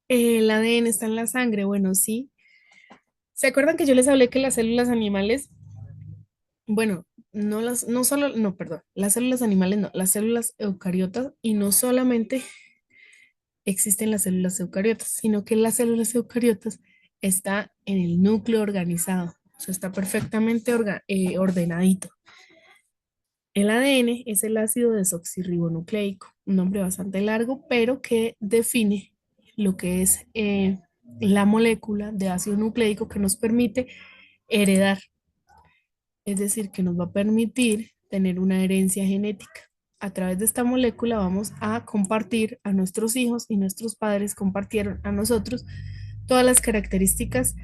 El ADN está en la sangre. Bueno, sí. ¿Se acuerdan que yo les hablé que las células animales, bueno, no solo, no, perdón, las células animales no, las células eucariotas y no solamente existen las células eucariotas, sino que las células eucariotas está en el núcleo organizado, o sea, está perfectamente ordenadito. El ADN es el ácido desoxirribonucleico, un nombre bastante largo, pero que define lo que es la molécula de ácido nucleico que nos permite heredar, es decir, que nos va a permitir tener una herencia genética. A través de esta molécula vamos a compartir a nuestros hijos y nuestros padres compartieron a nosotros todas las características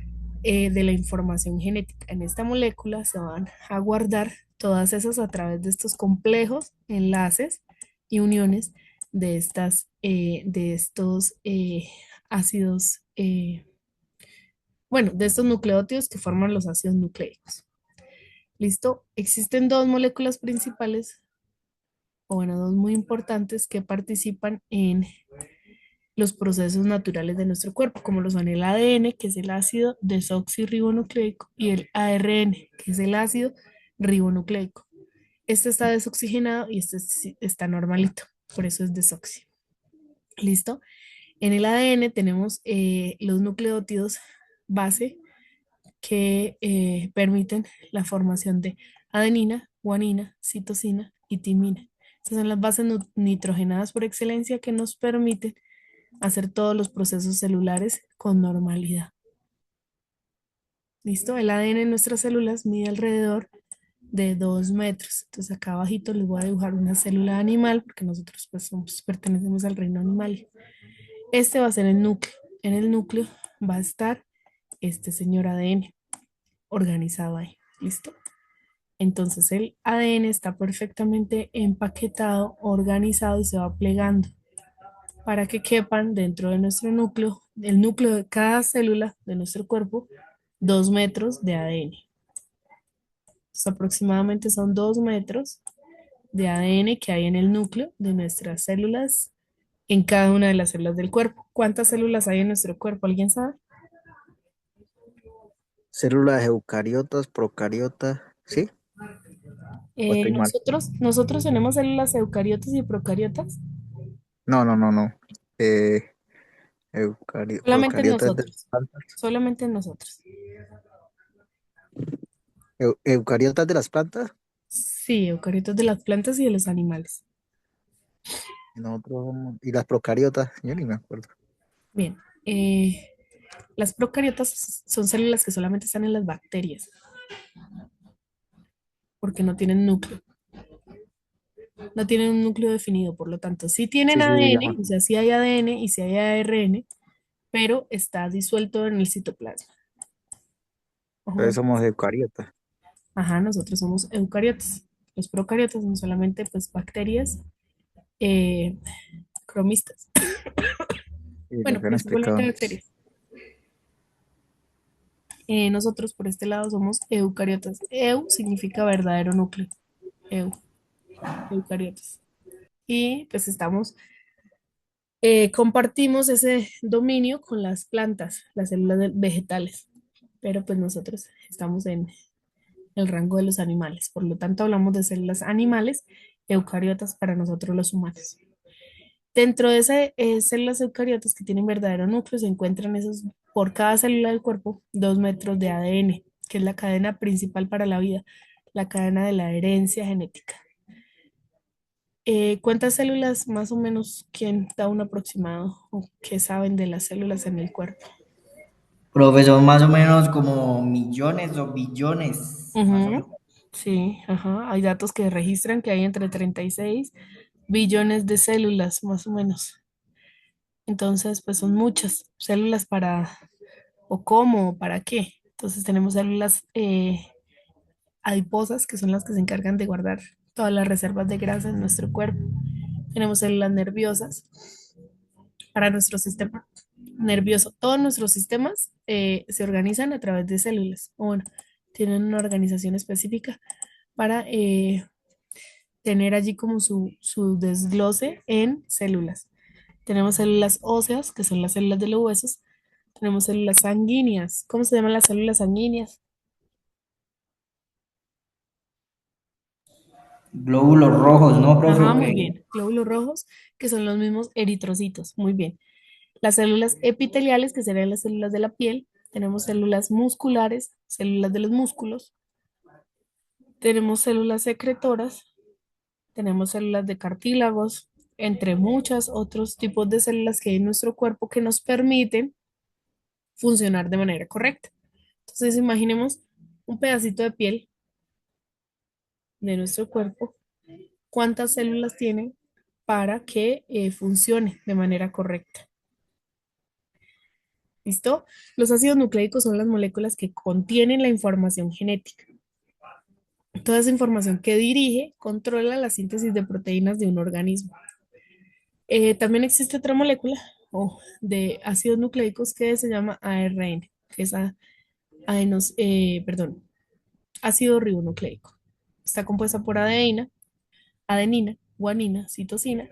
de la información genética. En esta molécula se van a guardar todas esas a través de estos complejos enlaces y uniones de estos ácidos, bueno, de estos nucleótidos que forman los ácidos nucleicos. ¿Listo? Existen dos moléculas principales, o bueno, dos muy importantes que participan en los procesos naturales de nuestro cuerpo, como lo son el ADN, que es el ácido desoxirribonucleico, y el ARN, que es el ácido ribonucleico. Este está desoxigenado y este está normalito, por eso es desoxi. ¿Listo? En el ADN tenemos los nucleótidos base que permiten la formación de adenina, guanina, citosina y timina. Estas son las bases nitrogenadas por excelencia que nos permiten hacer todos los procesos celulares con normalidad. ¿Listo? El ADN en nuestras células mide alrededor de 2 metros. Entonces acá abajito les voy a dibujar una célula animal porque nosotros pues pertenecemos al reino animal. Este va a ser el núcleo. En el núcleo va a estar este señor ADN organizado ahí. ¿Listo? Entonces el ADN está perfectamente empaquetado, organizado y se va plegando para que quepan dentro de nuestro núcleo, el núcleo de cada célula de nuestro cuerpo, 2 metros de ADN. Entonces, aproximadamente son 2 metros de ADN que hay en el núcleo de nuestras células, en cada una de las células del cuerpo. ¿Cuántas células hay en nuestro cuerpo? ¿Alguien sabe? Células eucariotas, procariotas, ¿sí? ¿O estoy mal? Nosotros tenemos células eucariotas y procariotas. No. Eh, Solamente en Procariotas de las nosotros. plantas. Solamente en nosotros. Eucariotas de las plantas. Sí, eucariotas de las plantas y de los animales. Y las procariotas, yo ni me acuerdo. Bien. Las procariotas son células que solamente están en las bacterias porque no tienen núcleo. No tienen un núcleo definido, por lo tanto, sí tienen Sí, ADN, ajá. o sea, sí hay ADN y sí hay ARN, pero está disuelto en el citoplasma. Ojo, Entonces somos eucariotas. ajá, nosotros somos eucariotas. Los procariotas son solamente pues bacterias eh, cromistas. Y lo Bueno, que han explicado principalmente antes. bacterias. Nosotros por este lado somos eucariotas. Eu significa verdadero núcleo. Eu, eucariotas. Y pues estamos Compartimos ese dominio con las plantas, las células vegetales, pero pues nosotros estamos en el rango de los animales. Por lo tanto, hablamos de células animales eucariotas para nosotros los humanos. Dentro de esas células eucariotas que tienen verdadero núcleo se encuentran esos, por cada célula del cuerpo, 2 metros de ADN, que es la cadena principal para la vida, la cadena de la herencia genética. ¿Cuántas células más o menos, quién da un aproximado o qué saben de las células en el cuerpo? Profesor, más o menos como millones o billones, más o menos. Ujú. Sí, ajá. Hay datos que registran que hay entre 36 billones de células, más o menos. Entonces, pues son muchas células para, o cómo, o para qué. Entonces tenemos células adiposas, que son las que se encargan de guardar todas las reservas de grasa en nuestro cuerpo. Tenemos células nerviosas para nuestro sistema nervioso. Todos nuestros sistemas se organizan a través de células. O bueno, tienen una organización específica para tener allí como su desglose en células. Tenemos células óseas, que son las células de los huesos. Tenemos células sanguíneas. ¿Cómo se llaman las células sanguíneas? Glóbulos rojos, ¿no, profe? Ajá, ¿O muy qué? bien. Glóbulos rojos, que son los mismos eritrocitos. Muy bien. Las células epiteliales, que serían las células de la piel. Tenemos células musculares, células de los músculos. Tenemos células secretoras. Tenemos células de cartílagos, entre muchos otros tipos de células que hay en nuestro cuerpo que nos permiten funcionar de manera correcta. Entonces, imaginemos un pedacito de piel de nuestro cuerpo, cuántas células tiene para que funcione de manera correcta. ¿Listo? Los ácidos nucleicos son las moléculas que contienen la información genética. Toda esa información que dirige, controla la síntesis de proteínas de un organismo. También existe otra molécula de ácidos nucleicos que se llama ARN, que es perdón, ácido ribonucleico. Está compuesta por adenina, guanina, citosina,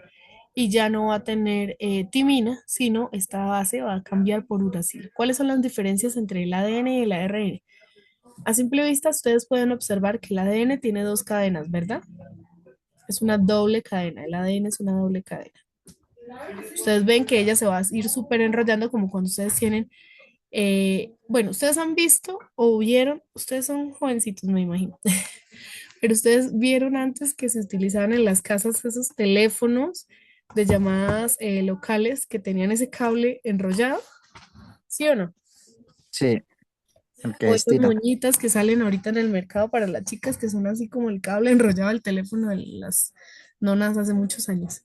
y ya no va a tener timina, sino esta base va a cambiar por uracilo. ¿Cuáles son las diferencias entre el ADN y el ARN? A simple vista, ustedes pueden observar que el ADN tiene dos cadenas, ¿verdad? Es una doble cadena, el ADN es una doble cadena. Ustedes ven que ella se va a ir súper enrollando como cuando ustedes tienen, bueno, ustedes han visto o vieron, ustedes son jovencitos, me imagino, pero ustedes vieron antes que se utilizaban en las casas esos teléfonos de llamadas locales que tenían ese cable enrollado, ¿sí o no? Sí, el que O esas estira. moñitas que salen ahorita en el mercado para las chicas que son así como el cable enrollado al teléfono de las nonas hace muchos años.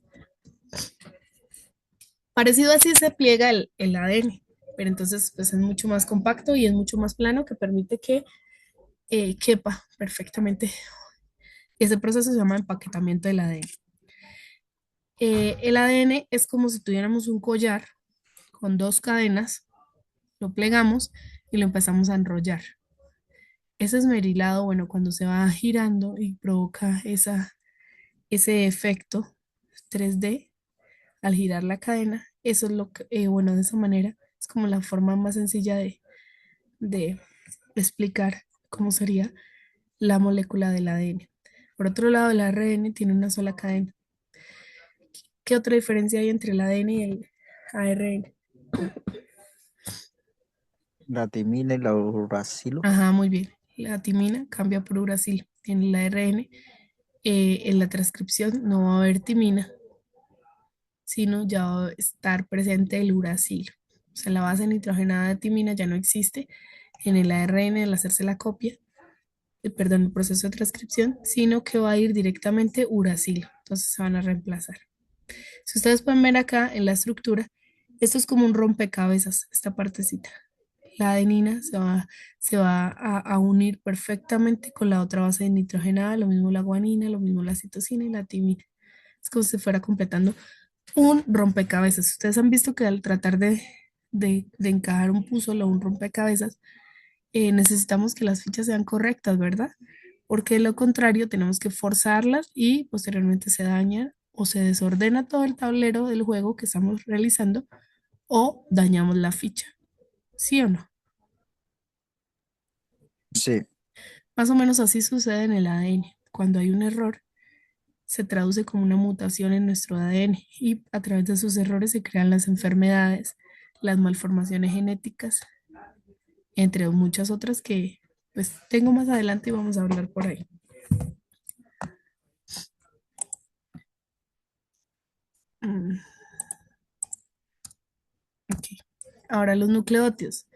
Parecido así se pliega el ADN, pero entonces pues es mucho más compacto y es mucho más plano que permite que quepa perfectamente. Ese proceso se llama empaquetamiento del ADN. El ADN es como si tuviéramos un collar con dos cadenas, lo plegamos y lo empezamos a enrollar. Ese esmerilado, bueno, cuando se va girando y provoca ese efecto 3D al girar la cadena, eso es lo que, bueno, de esa manera es como la forma más sencilla de explicar cómo sería la molécula del ADN. Por otro lado, el ARN tiene una sola cadena. ¿Qué otra diferencia hay entre el ADN y el ARN? La timina y la uracilo. Ajá, muy bien. La timina cambia por uracilo. En el ARN, en la transcripción no va a haber timina, sino ya va a estar presente el uracilo. O sea, la base nitrogenada de timina ya no existe en el ARN al hacerse la copia, perdón, el proceso de transcripción, sino que va a ir directamente uracilo. Entonces se van a reemplazar. Si ustedes pueden ver acá en la estructura, esto es como un rompecabezas, esta partecita. La adenina se va a unir perfectamente con la otra base nitrogenada, lo mismo la guanina, lo mismo la citosina y la timina. Es como si fuera completando un rompecabezas. Ustedes han visto que al tratar de encajar un puzzle o un rompecabezas, necesitamos que las fichas sean correctas, ¿verdad? Porque de lo contrario tenemos que forzarlas y posteriormente se dañan o se desordena todo el tablero del juego que estamos realizando o dañamos la ficha. ¿Sí o no? Sí, Más o menos así sucede en el ADN. Cuando hay un error, se traduce como una mutación en nuestro ADN y a través de esos errores se crean las enfermedades, las malformaciones genéticas, entre muchas otras que pues tengo más adelante y vamos a hablar por ahí. Mm, ok. Ahora los nucleótidos.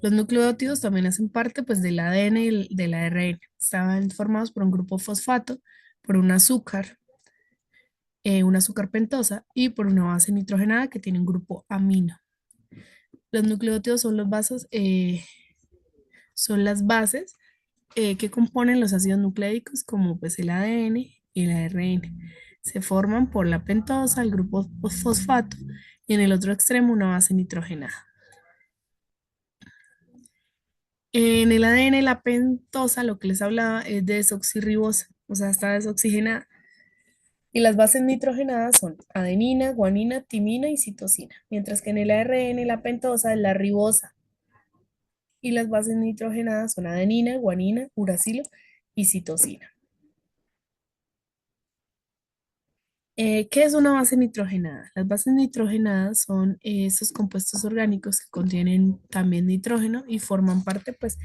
Los nucleótidos también hacen parte pues del ADN y del ARN. Estaban formados por un grupo fosfato, por un azúcar pentosa y por una base nitrogenada que tiene un grupo amino. Los nucleótidos son las bases que componen los ácidos nucleicos como pues el ADN y el ARN. Se forman por la pentosa, el grupo fosfato y en el otro extremo una base nitrogenada. En el ADN la pentosa, lo que les hablaba, es de desoxirribosa, o sea, está desoxigenada. Y las bases nitrogenadas son adenina, guanina, timina y citosina, mientras que en el ARN la pentosa es la ribosa y las bases nitrogenadas son adenina, guanina, uracilo y citosina. ¿Qué es una base nitrogenada? Las bases nitrogenadas son esos compuestos orgánicos que contienen también nitrógeno y forman parte pues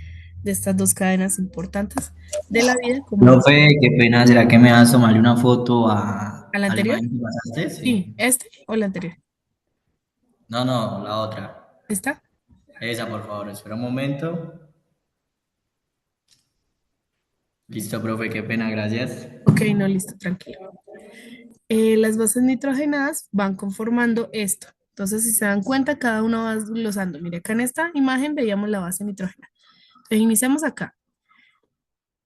de estas dos cadenas importantes de la vida como es Profe, qué pena, ¿será que me vas a tomarle una foto a la a la anterior. imagen que pasaste? Sí, Sí. este o la anterior. No, no, la otra. ¿Está? Esa, por favor, espera un momento. Listo, profe, qué pena, gracias. Ok, no, listo, tranquilo. Las bases nitrogenadas van conformando esto. Entonces, si se dan cuenta, cada uno va desglosando. Mire, acá en esta imagen veíamos la base nitrogenada. Entonces, iniciamos acá.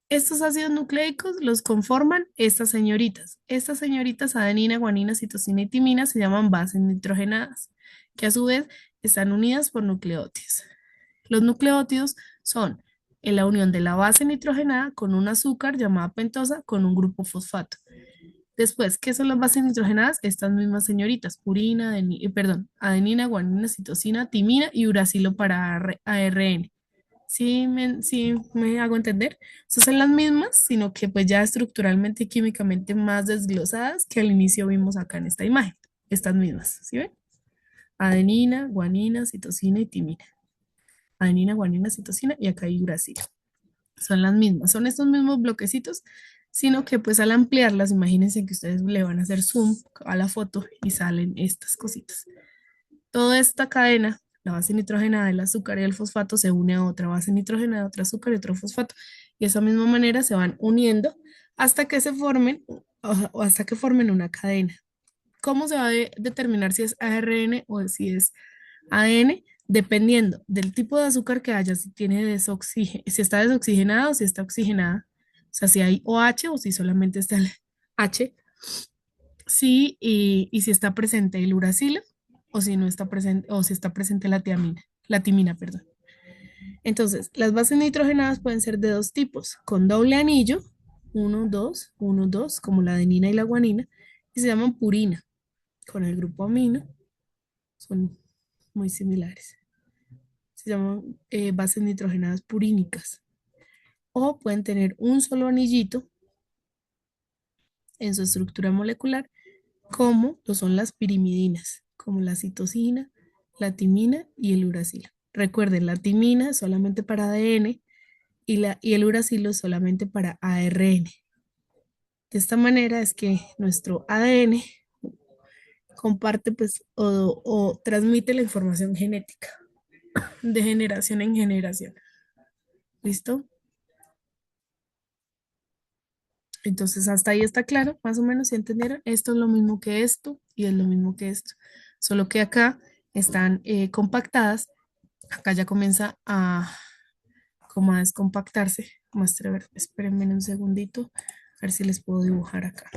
Estos ácidos nucleicos los conforman estas señoritas. Estas señoritas, adenina, guanina, citosina y timina, se llaman bases nitrogenadas, que a su vez están unidas por nucleótidos. Los nucleótidos son la unión de la base nitrogenada con un azúcar llamada pentosa con un grupo fosfato. Después, ¿qué son las bases nitrogenadas? Estas mismas señoritas, purina, adenina, guanina, citosina, timina y uracilo para ARN. ¿Sí me hago entender? Esas son las mismas, sino que pues ya estructuralmente y químicamente más desglosadas que al inicio vimos acá en esta imagen. Estas mismas, ¿sí ven? Adenina, guanina, citosina y timina. Adenina, guanina, citosina y acá hay uracilo. Son las mismas, son estos mismos bloquecitos, sino que pues al ampliarlas, imagínense que ustedes le van a hacer zoom a la foto y salen estas cositas. Toda esta cadena, la base nitrogenada del azúcar y el fosfato, se une a otra base nitrogenada, otro azúcar y otro fosfato. Y de esa misma manera se van uniendo hasta que se formen o hasta que formen una cadena. ¿Cómo se va a determinar si es ARN o si es ADN? Dependiendo del tipo de azúcar que haya, si está desoxigenada o si está oxigenada. O sea, si hay OH o si solamente está el H. Sí, y si está presente el uracilo o si no está presente, o si está presente la timina, perdón. Entonces, las bases nitrogenadas pueden ser de dos tipos, con doble anillo, uno, dos, como la adenina y la guanina, y se llaman purina, con el grupo amino, son muy similares. Se llaman bases nitrogenadas purínicas. O pueden tener un solo anillito en su estructura molecular, como lo son las pirimidinas, como la citosina, la timina y el uracilo. Recuerden, la timina es solamente para ADN y el uracilo es solamente para ARN. De esta manera es que nuestro ADN comparte pues o transmite la información genética de generación en generación. ¿Listo? Entonces, hasta ahí está claro, más o menos, ¿si entendieron? Esto es lo mismo que esto y es lo mismo que esto. Solo que acá están compactadas. Acá ya comienza como a descompactarse. Muestre, a ver, espérenme un segundito, a ver si les puedo dibujar acá.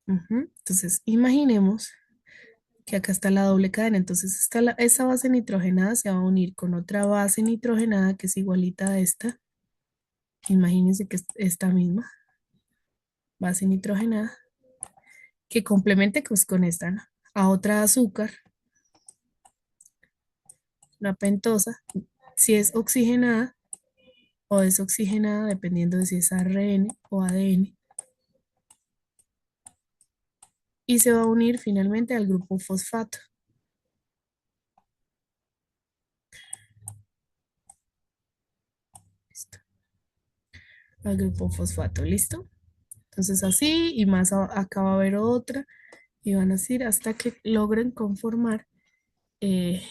Entonces, imaginemos que acá está la doble cadena. Entonces, esa base nitrogenada se va a unir con otra base nitrogenada que es igualita a esta. Imagínense que es esta misma base nitrogenada. que complemente pues, con esta, ¿no? A otra azúcar, una pentosa, si es oxigenada o desoxigenada, dependiendo de si es ARN o ADN, y se va a unir finalmente al grupo fosfato. Listo. Al grupo fosfato, ¿listo? Entonces así y más acá va a haber otra y van a ir hasta que logren conformar eh,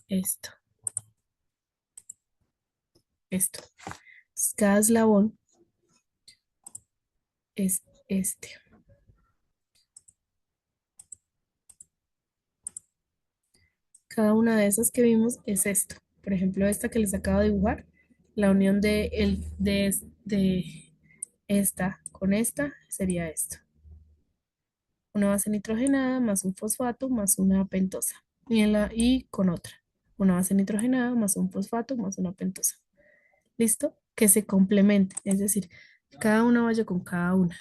esto, esto. Entonces, cada eslabón es este. Cada una de esas que vimos es esto. Por ejemplo, esta que les acabo de dibujar, la unión de esta con esta sería esto. Una base nitrogenada más un fosfato más una pentosa. Y con otra. Una base nitrogenada más un fosfato más una pentosa. ¿Listo? Que se complementen. Es decir, cada una vaya con cada una.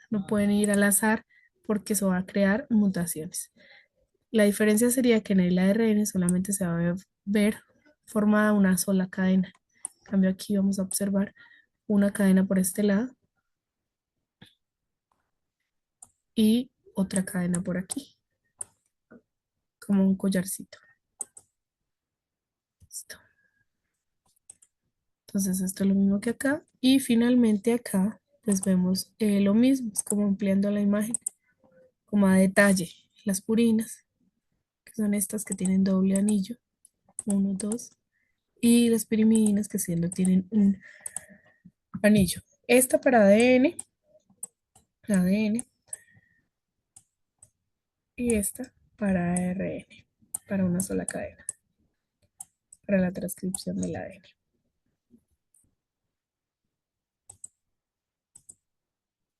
No pueden ir al azar porque eso va a crear mutaciones. La diferencia sería que en el ARN solamente se va a ver formada una sola cadena. En cambio aquí vamos a observar una cadena por este lado y otra cadena por aquí, como un collarcito. Listo. Entonces esto es lo mismo que acá. Y finalmente acá pues vemos lo mismo, es como ampliando la imagen, como a detalle. Las purinas, que son estas que tienen doble anillo, uno, dos, y las pirimidinas que siendo tienen un anillo. Esta para ADN y esta para ARN, para una sola cadena, para la transcripción del ADN.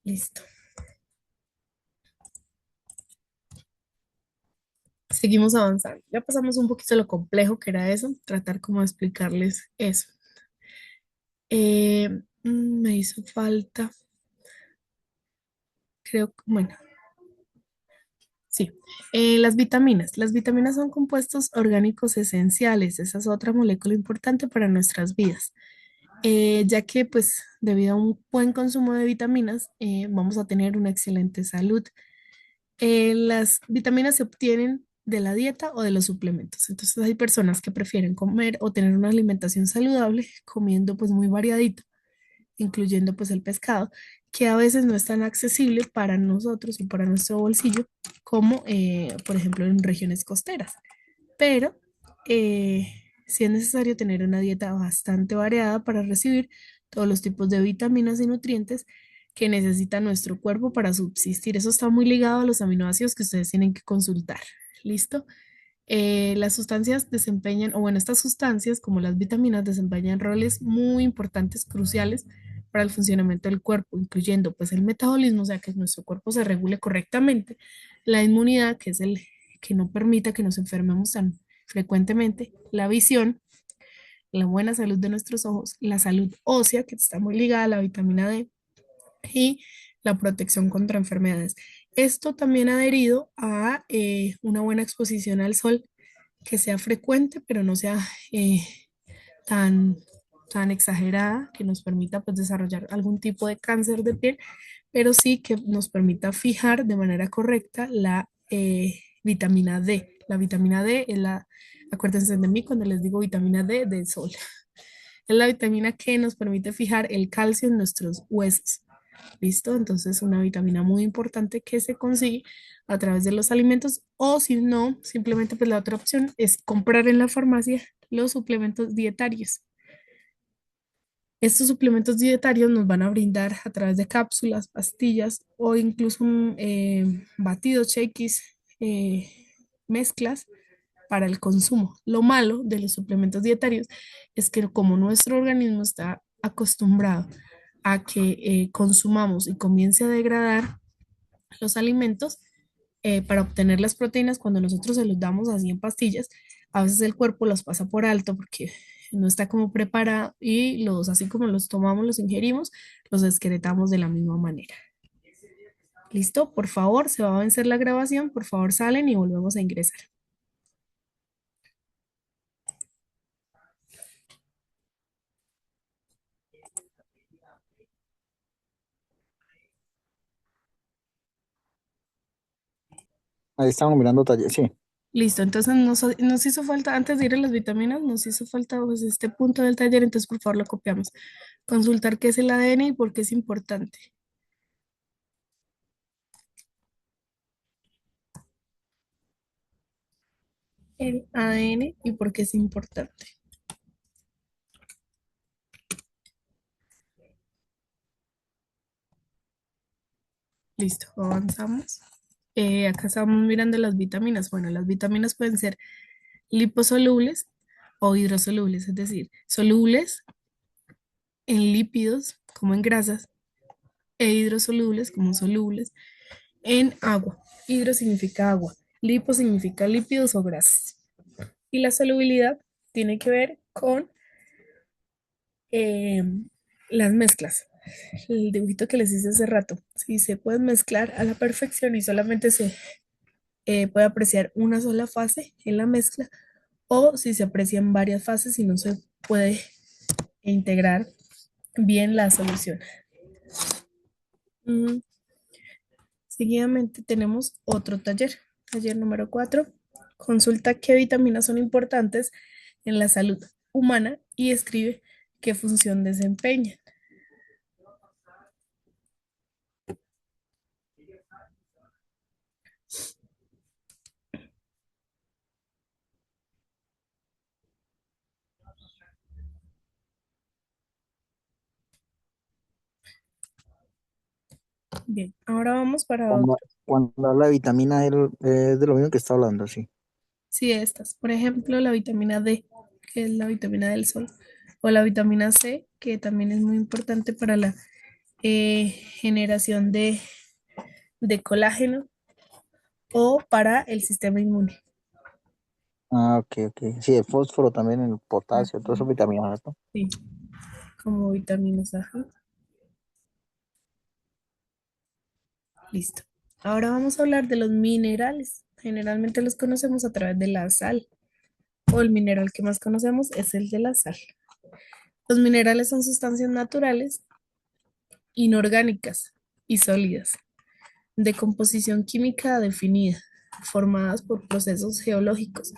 Listo. Seguimos avanzando. Ya pasamos un poquito lo complejo que era eso, tratar como de explicarles eso. Me hizo falta, creo, bueno, sí. Las vitaminas. Las vitaminas son compuestos orgánicos esenciales. Esa es otra molécula importante para nuestras vidas. Ya que pues debido a un buen consumo de vitaminas vamos a tener una excelente salud. Las vitaminas se obtienen de la dieta o de los suplementos. Entonces hay personas que prefieren comer o tener una alimentación saludable comiendo pues muy variadito, incluyendo pues el pescado, que a veces no es tan accesible para nosotros y para nuestro bolsillo como por ejemplo en regiones costeras. Pero eh, sí es necesario tener una dieta bastante variada para recibir todos los tipos de vitaminas y nutrientes que necesita nuestro cuerpo para subsistir. Eso está muy ligado a los aminoácidos que ustedes tienen que consultar. ¿Listo? Las sustancias desempeñan, o bueno, estas sustancias como las vitaminas desempeñan roles muy importantes, cruciales para el funcionamiento del cuerpo, incluyendo pues el metabolismo, o sea, que nuestro cuerpo se regule correctamente, la inmunidad, que es el que no permita que nos enfermemos tan frecuentemente, la visión, la buena salud de nuestros ojos, la salud ósea, que está muy ligada a la vitamina D, y la protección contra enfermedades. Esto también adherido a una buena exposición al sol, que sea frecuente, pero no sea tan, tan exagerada, que nos permita pues, desarrollar algún tipo de cáncer de piel, pero sí que nos permita fijar de manera correcta la vitamina D. La vitamina D es la, acuérdense de mí cuando les digo vitamina D del sol. Es la vitamina que nos permite fijar el calcio en nuestros huesos. ¿Listo? Entonces, una vitamina muy importante que se consigue a través de los alimentos o si no, simplemente pues la otra opción es comprar en la farmacia los suplementos dietarios. Estos suplementos dietarios nos van a brindar a través de cápsulas, pastillas o incluso batidos, shakes, mezclas para el consumo. Lo malo de los suplementos dietarios es que como nuestro organismo está acostumbrado a que consumamos y comience a degradar los alimentos para obtener las proteínas, cuando nosotros se los damos así en pastillas, a veces el cuerpo los pasa por alto porque no está como preparado y los, así como los tomamos, los ingerimos, los excretamos de la misma manera. Listo, por favor, se va a vencer la grabación, por favor salen y volvemos a ingresar. Ahí estamos mirando taller, sí. Listo, entonces nos hizo falta, antes de ir a las vitaminas, nos hizo falta pues, este punto del taller, entonces por favor lo copiamos. Consultar qué es el ADN y por qué es importante. El ADN y por qué es importante. Listo, avanzamos. Acá estamos mirando las vitaminas. Bueno, las vitaminas pueden ser liposolubles o hidrosolubles, es decir, solubles en lípidos como en grasas e hidrosolubles como solubles en agua. Hidro significa agua, lipo significa lípidos o grasas. Y la solubilidad tiene que ver con eh, las mezclas. El dibujito que les hice hace rato. Si se pueden mezclar a la perfección y solamente se puede apreciar una sola fase en la mezcla, o si se aprecian varias fases y no se puede integrar bien la solución. Seguidamente tenemos otro taller, taller número 4. Consulta qué vitaminas son importantes en la salud humana y escribe qué función desempeña. Bien, ahora vamos para otro. Cuando habla de vitamina es de lo mismo que está hablando, sí. Sí, estas. Por ejemplo, la vitamina D, que es la vitamina del sol, o la vitamina C, que también es muy importante para la generación de colágeno o para el sistema inmune. Ah, ok, ok. Sí, el fósforo también, el potasio, todas esas Ujú. vitaminas, ¿no? Sí, como vitaminas, ajá. Listo. Ahora vamos a hablar de los minerales. Generalmente los conocemos a través de la sal, o el mineral que más conocemos es el de la sal. Los minerales son sustancias naturales, inorgánicas y sólidas, de composición química definida, formadas por procesos geológicos.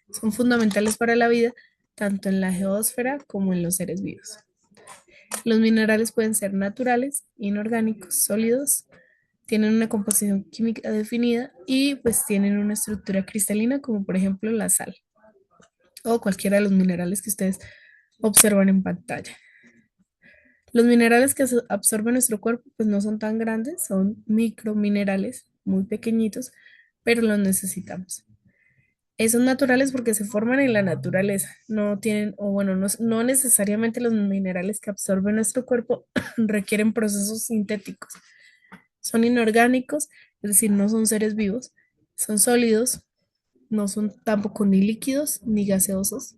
Son fundamentales para la vida, tanto en la geósfera como en los seres vivos. Los minerales pueden ser naturales, inorgánicos, sólidos, tienen una composición química definida y pues tienen una estructura cristalina, como por ejemplo la sal o cualquiera de los minerales que ustedes observan en pantalla. Los minerales que absorbe nuestro cuerpo pues no son tan grandes, son microminerales muy pequeñitos, pero los necesitamos. Son naturales porque se forman en la naturaleza, no tienen, o bueno, no necesariamente los minerales que absorbe nuestro cuerpo requieren procesos sintéticos. Son inorgánicos, es decir, no son seres vivos, son sólidos, no son tampoco ni líquidos ni gaseosos,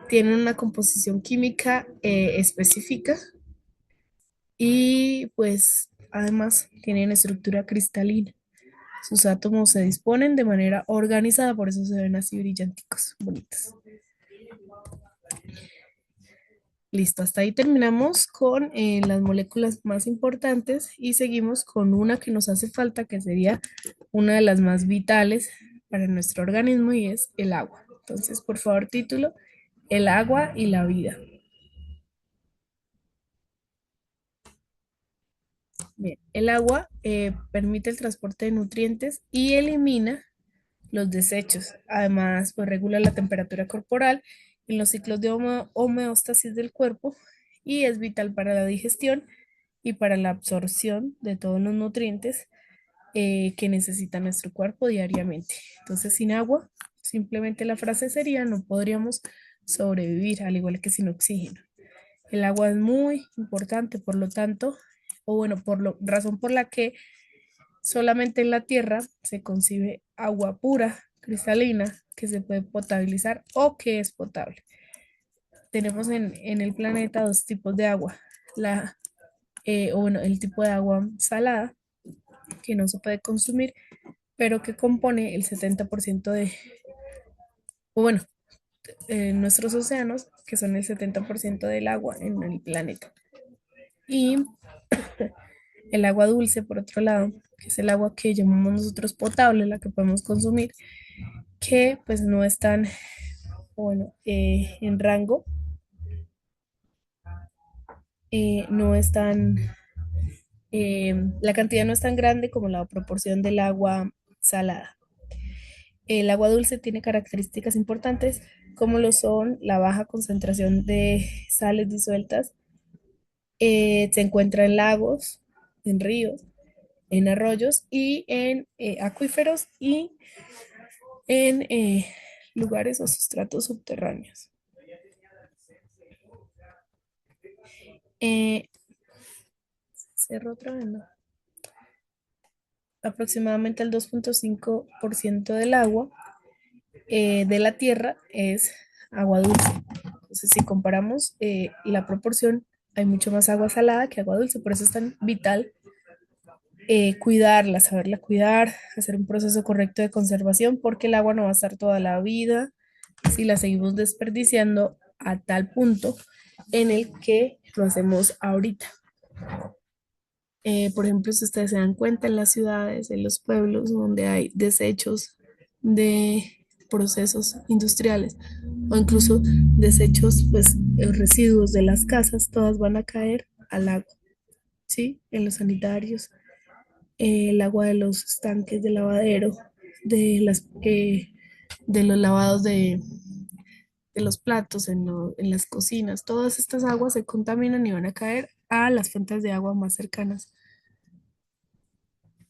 tienen una composición química específica y pues además tienen estructura cristalina. Sus átomos se disponen de manera organizada, por eso se ven así brillanticos, bonitos. Listo, hasta ahí terminamos con las moléculas más importantes y seguimos con una que nos hace falta, que sería una de las más vitales para nuestro organismo y es el agua. Entonces, por favor, título, el agua y la vida. Bien, el agua permite el transporte de nutrientes y elimina los desechos. Además, pues regula la temperatura corporal en los ciclos de homeostasis del cuerpo y es vital para la digestión y para la absorción de todos los nutrientes que necesita nuestro cuerpo diariamente. Entonces, sin agua, simplemente la frase sería, no podríamos sobrevivir, al igual que sin oxígeno. El agua es muy importante, por lo tanto, o bueno, razón por la que solamente en la Tierra se concibe agua pura, cristalina, que se puede potabilizar o que es potable. Tenemos en el planeta dos tipos de agua, o bueno, el tipo de agua salada que no se puede consumir, pero que compone el 70% o bueno, nuestros océanos, que son el 70% del agua en el planeta. Y el agua dulce, por otro lado, que es el agua que llamamos nosotros potable, la que podemos consumir, que pues no es tan, bueno, en rango, no es tan, la cantidad no es tan grande como la proporción del agua salada. El agua dulce tiene características importantes como lo son la baja concentración de sales disueltas. Se encuentra en lagos, en ríos, en arroyos y en acuíferos y en lugares o sustratos subterráneos. Cierro otra vez, ¿no? Aproximadamente el 2,5% del agua de la tierra es agua dulce. Entonces, si comparamos la proporción, hay mucho más agua salada que agua dulce. Por eso es tan vital cuidarla, saberla cuidar, hacer un proceso correcto de conservación, porque el agua no va a estar toda la vida si la seguimos desperdiciando a tal punto en el que lo hacemos ahorita. Por ejemplo, si ustedes se dan cuenta en las ciudades, en los pueblos donde hay desechos de procesos industriales o incluso desechos, pues residuos de las casas, todas van a caer al agua, ¿sí? En los sanitarios, el agua de los estanques de lavadero, de los lavados de los platos en las cocinas, todas estas aguas se contaminan y van a caer a las fuentes de agua más cercanas.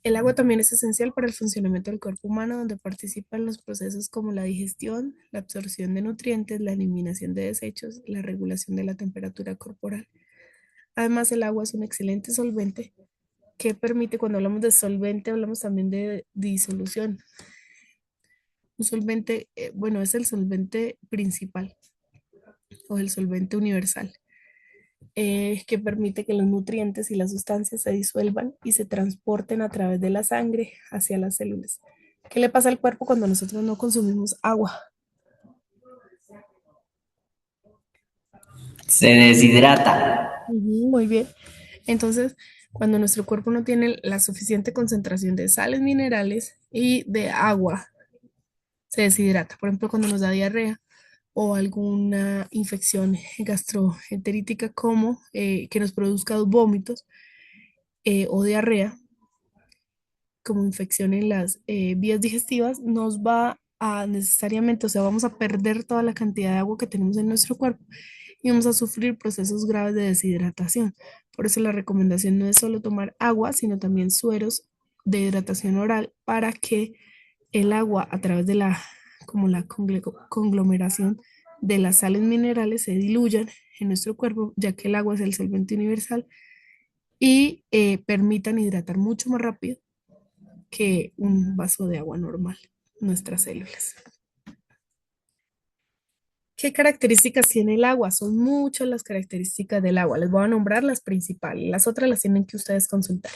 El agua también es esencial para el funcionamiento del cuerpo humano, donde participan los procesos como la digestión, la absorción de nutrientes, la eliminación de desechos, la regulación de la temperatura corporal. Además, el agua es un excelente solvente que permite, cuando hablamos de solvente, hablamos también de disolución. Un solvente, bueno, es el solvente principal o el solvente universal, que permite que los nutrientes y las sustancias se disuelvan y se transporten a través de la sangre hacia las células. ¿Qué le pasa al cuerpo cuando nosotros no consumimos agua? Se deshidrata. Muy bien. Entonces, cuando nuestro cuerpo no tiene la suficiente concentración de sales minerales y de agua, se deshidrata. Por ejemplo, cuando nos da diarrea o alguna infección gastroenterítica como que nos produzca vómitos o diarrea, como infección en las vías digestivas, nos va a necesariamente, o sea, vamos a perder toda la cantidad de agua que tenemos en nuestro cuerpo y vamos a sufrir procesos graves de deshidratación. Por eso la recomendación no es solo tomar agua, sino también sueros de hidratación oral para que el agua a través de como la conglomeración de las sales minerales se diluyan en nuestro cuerpo, ya que el agua es el solvente universal y permitan hidratar mucho más rápido que un vaso de agua normal, nuestras células. ¿Qué características tiene el agua? Son muchas las características del agua. Les voy a nombrar las principales. Las otras las tienen que ustedes consultar.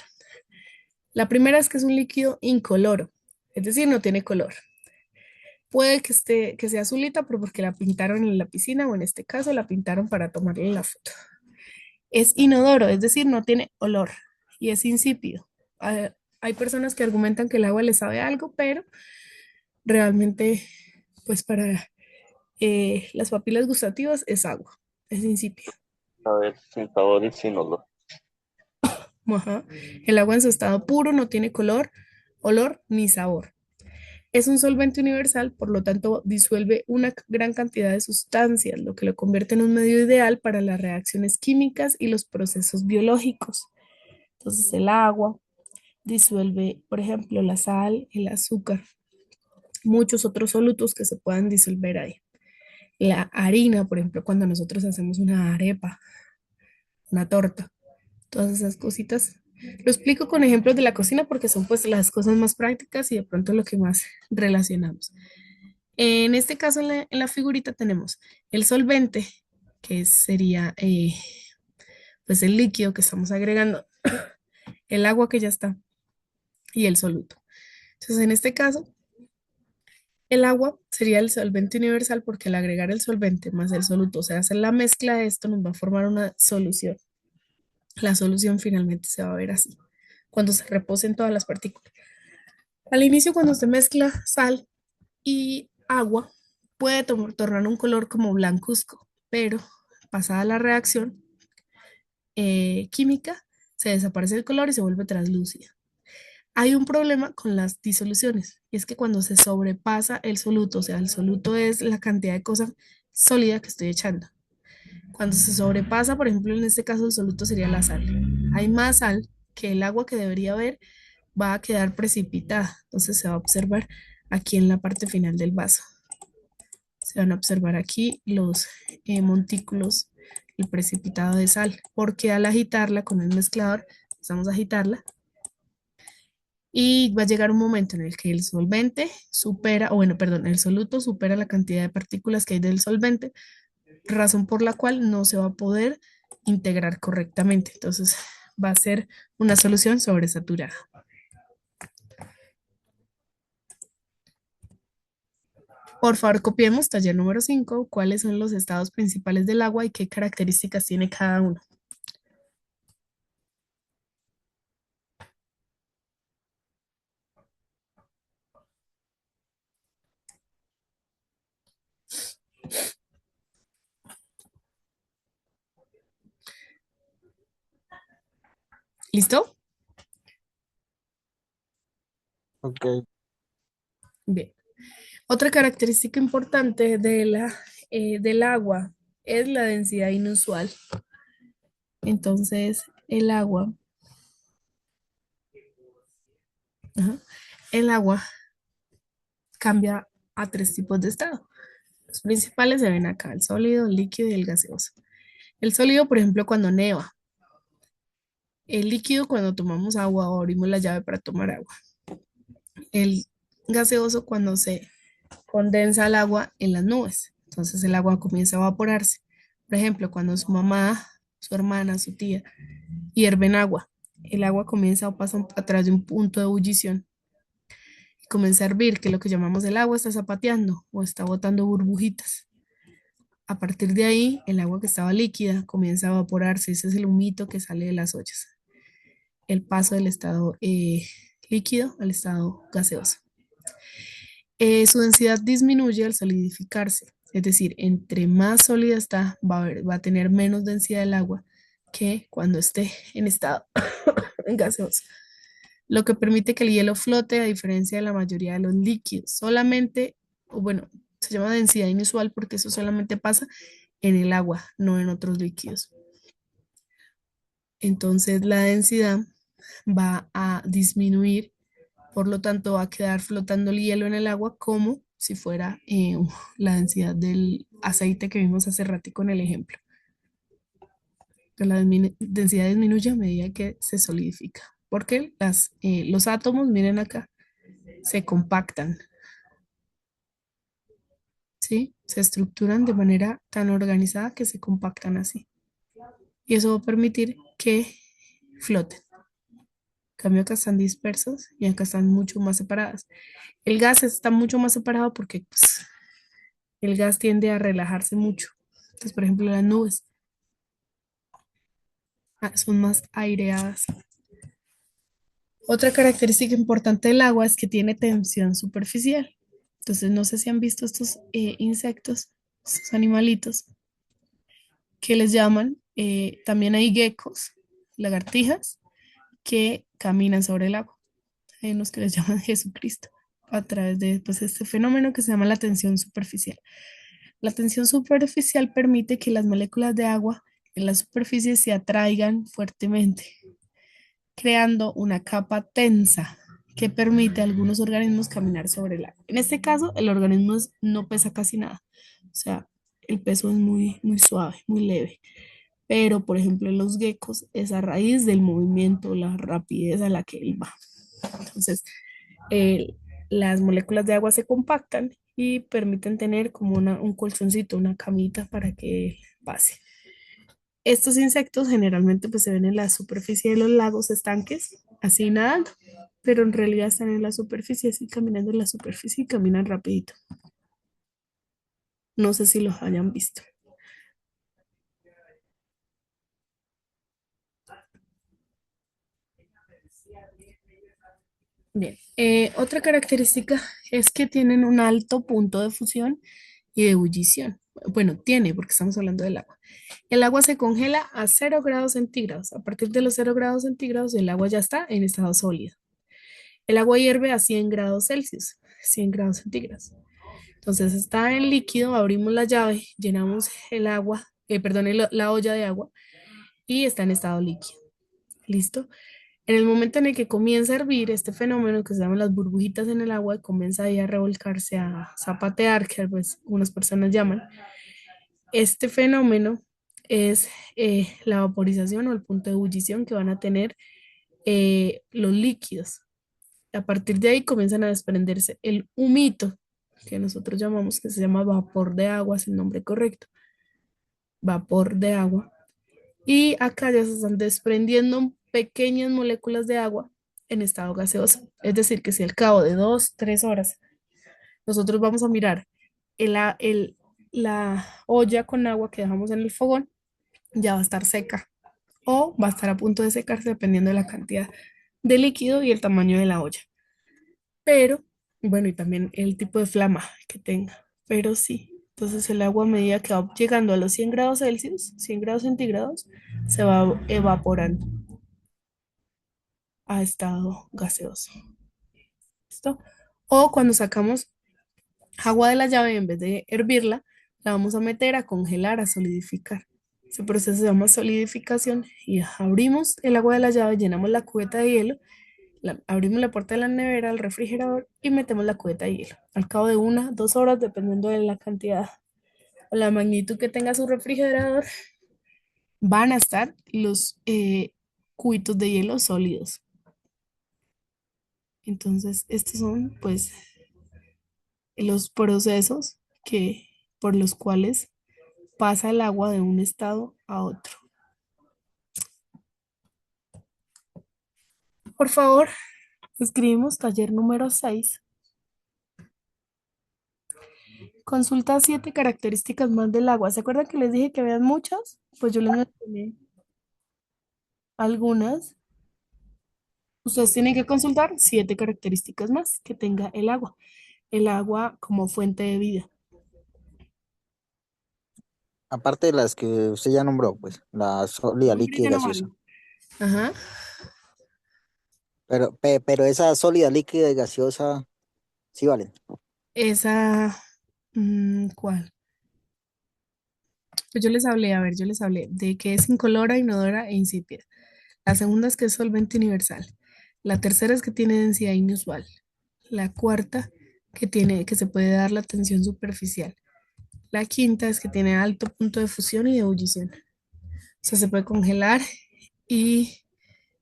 La primera es que es un líquido incoloro, es decir, no tiene color. Puede que sea azulita, pero porque la pintaron en la piscina o en este caso la pintaron para tomarle la foto. Es inodoro, es decir, no tiene olor y es insípido. Hay personas que argumentan que el agua le sabe a algo, pero realmente, pues para las papilas gustativas es agua, es insípido. A ver, sin sabor y sin olor. Ajá. El agua en su estado puro no tiene color, olor ni sabor. Es un solvente universal, por lo tanto disuelve una gran cantidad de sustancias, lo que lo convierte en un medio ideal para las reacciones químicas y los procesos biológicos. Entonces el agua disuelve, por ejemplo, la sal, el azúcar, muchos otros solutos que se puedan disolver ahí. La harina, por ejemplo, cuando nosotros hacemos una arepa, una torta, todas esas cositas. Lo explico con ejemplos de la cocina porque son pues las cosas más prácticas y de pronto lo que más relacionamos. En este caso, en la figurita tenemos el solvente, que sería pues el líquido que estamos agregando, el agua que ya está, y el soluto. Entonces, en este caso, el agua sería el solvente universal porque al agregar el solvente más el soluto, o sea, hacer la mezcla de esto, nos va a formar una solución. La solución finalmente se va a ver así, cuando se reposen todas las partículas. Al inicio, cuando se mezcla sal y agua, puede tornar un color como blancuzco, pero pasada la reacción química, se desaparece el color y se vuelve translúcida. Hay un problema con las disoluciones, y es que cuando se sobrepasa el soluto, o sea, el soluto es la cantidad de cosa sólida que estoy echando. Cuando se sobrepasa, por ejemplo, en este caso el soluto sería la sal. Hay más sal que el agua que debería haber va a quedar precipitada. Entonces se va a observar aquí en la parte final del vaso. Se van a observar aquí los montículos, el precipitado de sal, porque al agitarla con el mezclador, vamos a agitarla y va a llegar un momento en el que el solvente supera, o bueno, perdón, el soluto supera la cantidad de partículas que hay del solvente, razón por la cual no se va a poder integrar correctamente. Entonces va a ser una solución sobresaturada. Por favor, copiemos taller número 5. ¿Cuáles son los estados principales del agua y qué características tiene cada uno? ¿Listo? Ok, Bien. Otra característica importante del agua es la densidad inusual. Entonces, ajá, el agua cambia a tres tipos de estado. Los principales se ven acá, el sólido, el líquido y el gaseoso. El sólido, por ejemplo, cuando neva. El líquido, cuando tomamos agua o abrimos la llave para tomar agua. El gaseoso, cuando se condensa el agua en las nubes. Entonces el agua comienza a evaporarse. Por ejemplo, cuando su mamá, su hermana, su tía hierven agua, el agua comienza o pasa a través de un punto de ebullición y comienza a hervir, que es lo que llamamos el agua está zapateando o está botando burbujitas. A partir de ahí, el agua que estaba líquida comienza a evaporarse. Ese es el humito que sale de las ollas. El paso del estado líquido al estado gaseoso. Su densidad disminuye al solidificarse, es decir, entre más sólida está, va a tener menos densidad el agua que cuando esté en estado gaseoso, lo que permite que el hielo flote a diferencia de la mayoría de los líquidos. Solamente, o bueno, se llama densidad inusual porque eso solamente pasa en el agua, no en otros líquidos. Entonces la densidad va a disminuir, por lo tanto va a quedar flotando el hielo en el agua como si fuera la densidad del aceite que vimos hace ratico en el ejemplo. Entonces, la densidad disminuye a medida que se solidifica, porque los átomos, miren acá, se compactan, ¿sí? Se estructuran de manera tan organizada que se compactan así. Y eso va a permitir que floten. En cambio, acá están dispersos y acá están mucho más separadas. El gas está mucho más separado porque pues, el gas tiende a relajarse mucho. Entonces, por ejemplo, las nubes son más aireadas. Otra característica importante del agua es que tiene tensión superficial. Entonces, no sé si han visto estos insectos, estos animalitos, que les llaman, también hay geckos, lagartijas, que caminan sobre el agua. Hay unos que les llaman Jesucristo a través de pues, este fenómeno que se llama la tensión superficial. La tensión superficial permite que las moléculas de agua en la superficie se atraigan fuertemente, creando una capa tensa que permite a algunos organismos caminar sobre el agua. En este caso, el organismo no pesa casi nada, o sea, el peso es muy, muy suave, muy leve. Pero, por ejemplo, en los geckos es a raíz del movimiento, la rapidez a la que él va. Entonces, eh, las moléculas de agua se compactan y permiten tener como un colchoncito, una camita para que pase. Estos insectos generalmente pues, se ven en la superficie de los lagos, estanques, así nadando. pero en realidad están en la superficie, así caminando en la superficie y caminan rapidito. No sé si los hayan visto. Bien, otra característica es que tienen un alto punto de fusión y de ebullición. Bueno, tiene, porque estamos hablando del agua. El agua se congela a 0 °C. A partir de los 0 °C, el agua ya está en estado sólido. El agua hierve a 100 grados Celsius, 100 grados centígrados. Entonces está en líquido, abrimos la llave, llenamos el agua, perdón, la olla de agua y está en estado líquido. ¿Listo? En el momento en el que comienza a hervir este fenómeno que se llama las burbujitas en el agua, comienza ahí a revolcarse, a zapatear, que pues algunas personas llaman. Este fenómeno es la vaporización o el punto de ebullición que van a tener los líquidos. A partir de ahí comienzan a desprenderse el humito, que nosotros llamamos, que se llama vapor de agua, es el nombre correcto, vapor de agua. Y acá ya se están desprendiendo pequeñas moléculas de agua en estado gaseoso. Es decir, que si al cabo de 2, 3 horas nosotros vamos a mirar la olla con agua que dejamos en el fogón, ya va a estar seca o va a estar a punto de secarse dependiendo de la cantidad de líquido y el tamaño de la olla. Pero, bueno, y también el tipo de flama que tenga. Pero sí, entonces el agua a medida que va llegando a los 100 grados Celsius, 100 grados centígrados, se va evaporando a estado gaseoso. ¿Listo? O cuando sacamos agua de la llave, en vez de hervirla, la vamos a meter a congelar, a solidificar. Ese proceso se llama solidificación y abrimos el agua de la llave, llenamos la cubeta de hielo, abrimos la puerta de la nevera, al refrigerador y metemos la cubeta de hielo. Al cabo de 1, 2 horas, dependiendo de la cantidad o la magnitud que tenga su refrigerador, van a estar los cubitos de hielo sólidos. Entonces, estos son pues los procesos por los cuales pasa el agua de un estado a otro. Por favor, escribimos taller número 6. Consulta 7 características más del agua. ¿Se acuerdan que les dije que habían muchas? Pues yo les mencioné algunas. Ustedes tienen que consultar 7 características más que tenga el agua. El agua como fuente de vida. Aparte de las que usted ya nombró, pues, la sólida, Nombre líquida ya y no gaseosa. vale. Ajá. Pero esa sólida, líquida y gaseosa, sí valen. Esa, ¿cuál? Pues yo les hablé, a ver, yo les hablé de que es incolora, inodora e insípida. La segunda es que es solvente universal. La tercera es que tiene densidad inusual. La cuarta, que se puede dar la tensión superficial. La quinta es que tiene alto punto de fusión y de ebullición. O sea, se puede congelar y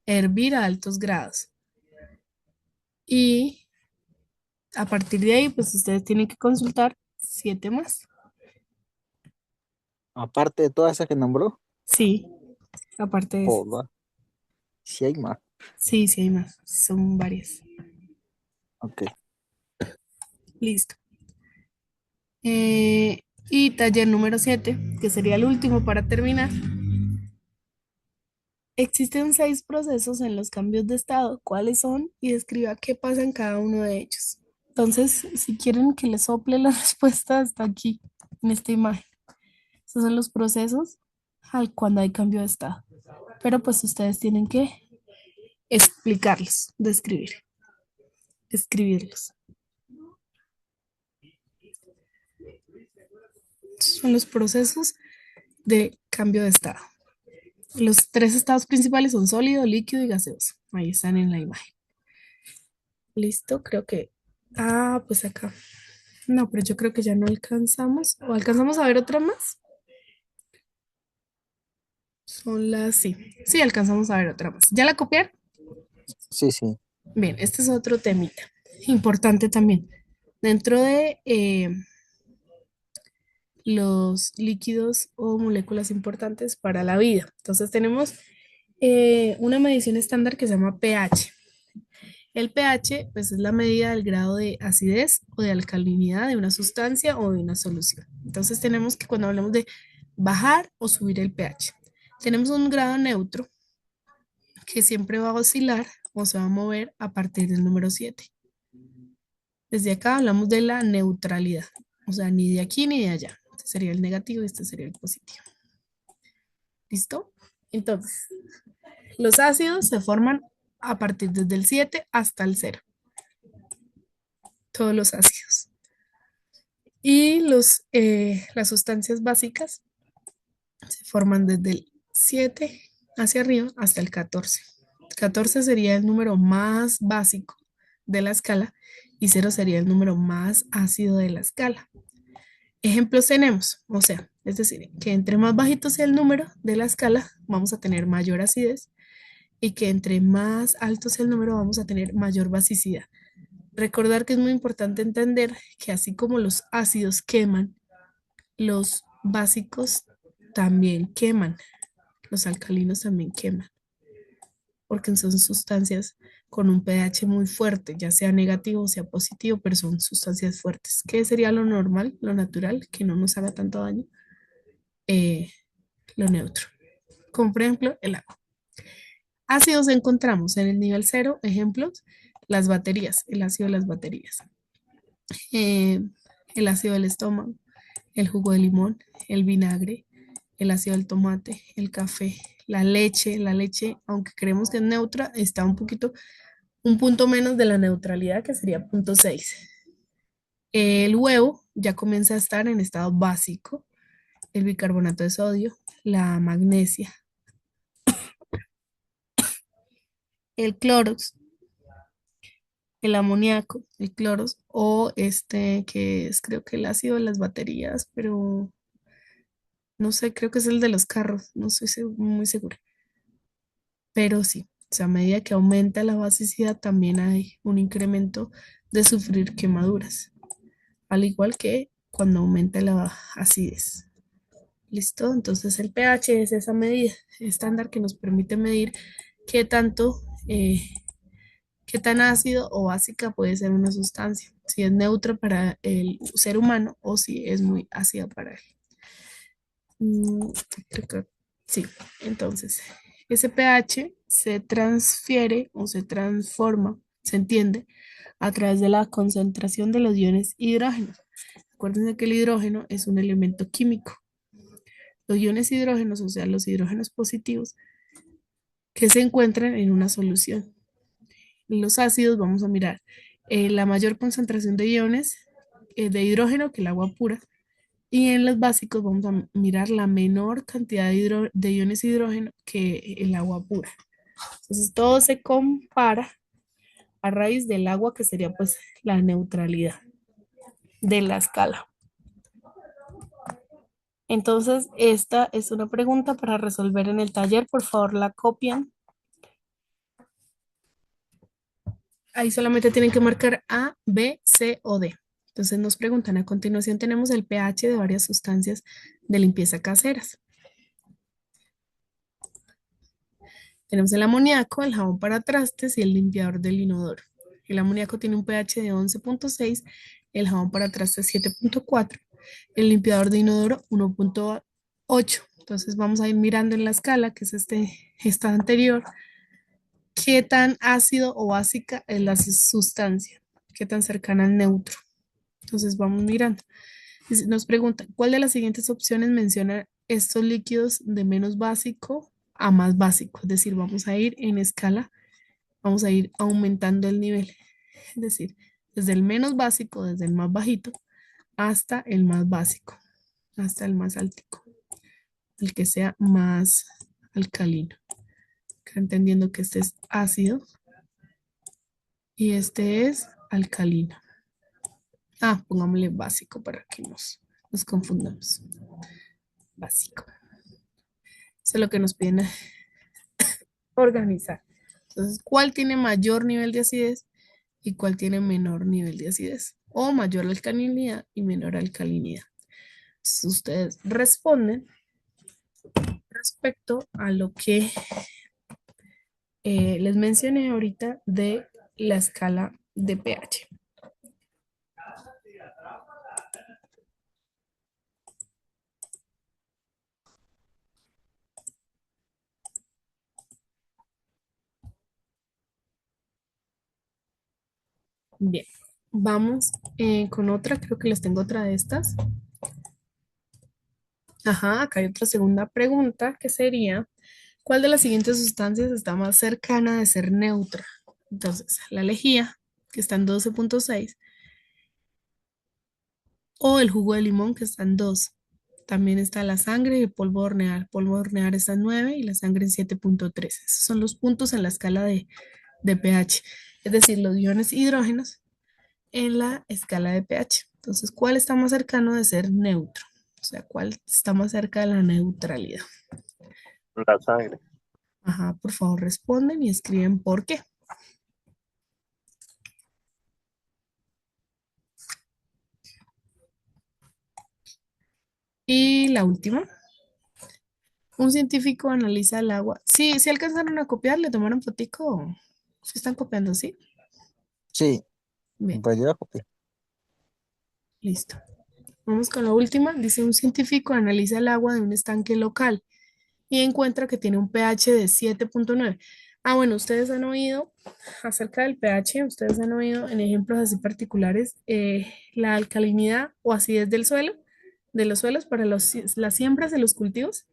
hervir a altos grados. Y a partir de ahí, pues ustedes tienen que consultar 7 más. Aparte de todas esas que nombró, Sí, aparte de eso. joda, sí hay más. Sí, sí hay más. Son varias. Ok. Listo. Eh, y taller número 7, que sería el último para terminar. Existen 6 procesos en los cambios de estado. ¿Cuáles son? Y describa qué pasa en cada uno de ellos. Entonces, si quieren que les sople la respuesta, está aquí, en esta imagen. Estos son los procesos cuando hay cambio de estado. Pero pues ustedes tienen que explicarlos, describirlos. Estos son los procesos de cambio de estado. Los 3 estados principales son sólido, líquido y gaseoso. Ahí están en la imagen. Listo, creo que... Ah, pues acá. No, pero yo creo que ya no alcanzamos. ¿O alcanzamos a ver otra más? Son las... Sí, sí, alcanzamos a ver otra más. ¿Ya la copiaron? Sí, sí. Bien, este es otro temita. Importante también. Dentro de los líquidos o moléculas importantes para la vida. Entonces tenemos una medición estándar que se llama pH. El pH, pues es la medida del grado de acidez o de alcalinidad de una sustancia o de una solución. Entonces tenemos que cuando hablamos de bajar o subir el pH, tenemos un grado neutro que siempre va a oscilar o se va a mover a partir del número 7. Desde acá hablamos de la neutralidad, o sea, ni de aquí ni de allá. Este sería el negativo y este sería el positivo. ¿Listo? Entonces, los ácidos se forman a partir desde el 7 hasta el 0. Todos los ácidos. Y las sustancias básicas se forman desde el 7 hacia arriba hasta el 14. 14 sería el número más básico de la escala y 0 sería el número más ácido de la escala. Ejemplos tenemos, o sea, es decir, que entre más bajito sea el número de la escala, vamos a tener mayor acidez y que entre más alto sea el número, vamos a tener mayor basicidad. Recordar que es muy importante entender que así como los ácidos queman, los básicos también queman, los alcalinos también queman, porque son sustancias con un pH muy fuerte, ya sea negativo o sea positivo, pero son sustancias fuertes. ¿Qué sería lo normal, lo natural, que no nos haga tanto daño? Lo neutro, como por ejemplo el agua. Ácidos encontramos en el nivel 0, ejemplos, las baterías, el ácido de las baterías, eh, el ácido del estómago, el jugo de limón, el vinagre, el ácido del tomate, el café, la leche, aunque creemos que es neutra, está un punto menos de la neutralidad, que sería 0.6. El huevo ya comienza a estar en estado básico, el bicarbonato de sodio, la magnesia, el clorox, el amoníaco, el cloros, o este que es creo que el ácido de las baterías, pero no sé, creo que es el de los carros, no estoy muy segura. Pero sí, o sea, a medida que aumenta la basicidad también hay un incremento de sufrir quemaduras, al igual que cuando aumenta la acidez. ¿Listo? Entonces el pH es esa medida estándar que nos permite medir qué tanto, qué tan ácido o básica puede ser una sustancia, si es neutra para el ser humano o si es muy ácida para él. Creo que sí. Entonces, ese pH se transfiere o se transforma, se entiende, a través de la concentración de los iones hidrógenos. Acuérdense que el hidrógeno es un elemento químico. Los iones hidrógenos, o sea, los hidrógenos positivos, que se encuentran en una solución. En los ácidos vamos a mirar la mayor concentración de iones de hidrógeno que el agua pura. Y en los básicos vamos a mirar la menor cantidad de iones hidrógeno que el agua pura. Entonces todo se compara a raíz del agua, que sería pues la neutralidad de la escala. Entonces esta es una pregunta para resolver en el taller. Por favor la copian. Ahí solamente tienen que marcar A, B, C o D. Entonces nos preguntan, a continuación tenemos el pH de varias sustancias de limpieza caseras. Tenemos el amoníaco, el jabón para trastes y el limpiador del inodoro. El amoníaco tiene un pH de 11.6, el jabón para trastes 7.4, el limpiador de inodoro 1.8. Entonces vamos a ir mirando en la escala, que es esta anterior, qué tan ácido o básica es la sustancia, qué tan cercana al neutro. Entonces vamos mirando. Nos pregunta, ¿cuál de las siguientes opciones menciona estos líquidos de menos básico a más básico? Es decir, vamos a ir en escala, vamos a ir aumentando el nivel. Es decir, desde el menos básico, desde el más bajito, hasta el más básico, hasta el más altico, el que sea más alcalino. Acá entendiendo que este es ácido y este es alcalino. Pongámosle básico para que nos confundamos. Básico. Eso es lo que nos piden organizar. Entonces, ¿cuál tiene mayor nivel de acidez y cuál tiene menor nivel de acidez? O mayor alcalinidad y menor alcalinidad. Entonces, ustedes responden respecto a lo que les mencioné ahorita de la escala de pH. Bien, vamos con otra, creo que les tengo otra de estas. Ajá, acá hay otra segunda pregunta que sería, ¿cuál de las siguientes sustancias está más cercana de ser neutra? Entonces, la lejía, que está en 12.6, o el jugo de limón, que está en 2. También está la sangre y el polvo de hornear. El polvo de hornear está en 9 y la sangre en 7.3. Esos son los puntos en la escala de pH, es decir, los iones hidrógenos en la escala de pH. Entonces, ¿cuál está más cercano de ser neutro? O sea, ¿cuál está más cerca de la neutralidad? La sangre. Ajá, por favor responden y escriben por qué. Y la última, un científico analiza el agua. Sí, sí alcanzaron a copiar, le tomaron fotico. Sí están copiando, ¿sí? Sí, Bien, pues yo ya copié. listo. Vamos con la última. Dice, un científico analiza el agua de un estanque local y encuentra que tiene un pH de 7.9. Ah, bueno, ustedes han oído acerca del pH, ustedes han oído en ejemplos así particulares la alcalinidad o acidez del suelo, de los suelos para las siembras de los cultivos.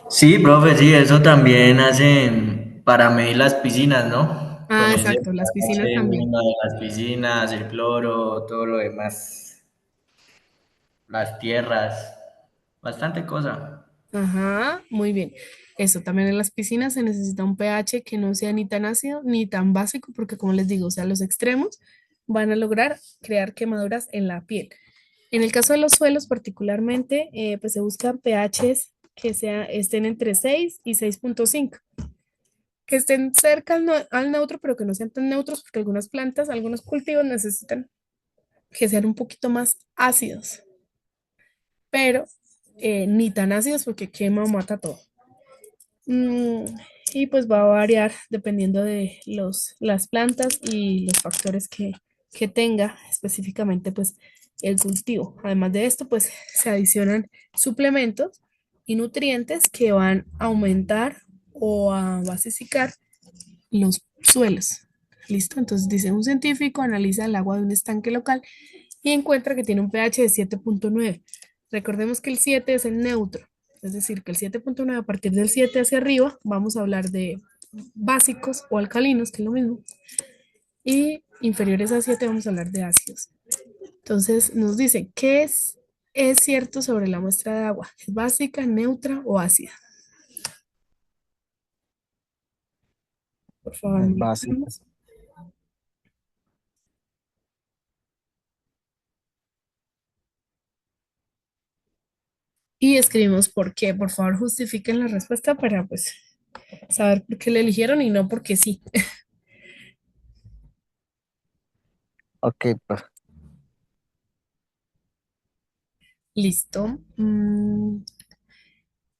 Sí, profe, sí, eso también hacen para medir las piscinas, ¿no? Ah, Con ese exacto, las piscinas pH también. mínimo de las piscinas, el cloro, todo lo demás, las tierras, bastante cosa. Ajá, muy bien. Eso, también en las piscinas se necesita un pH que no sea ni tan ácido ni tan básico, porque como les digo, o sea, los extremos van a lograr crear quemaduras en la piel. En el caso de los suelos particularmente, pues se buscan pHs que estén entre 6 y 6.5, que estén cerca al neutro, pero que no sean tan neutros, porque algunas plantas, algunos cultivos necesitan que sean un poquito más ácidos, pero ni tan ácidos porque quema o mata todo. Mm, y pues va a variar dependiendo de las plantas y los factores que tenga específicamente pues el cultivo. Además de esto, pues se adicionan suplementos y nutrientes que van a aumentar o a basificar los suelos. ¿Listo? Entonces dice, un científico analiza el agua de un estanque local y encuentra que tiene un pH de 7.9. Recordemos que el 7 es el neutro, es decir, que el 7.9 a partir del 7 hacia arriba vamos a hablar de básicos o alcalinos, que es lo mismo, y inferiores a 7 vamos a hablar de ácidos. Entonces nos dice, ¿qué es cierto sobre la muestra de agua? ¿Es básica, neutra o ácida? Por favor, Es básico. marcamos. Y escribimos por qué. Por favor, justifiquen la respuesta para pues saber por qué le eligieron y no porque sí. Ok, pues. Listo.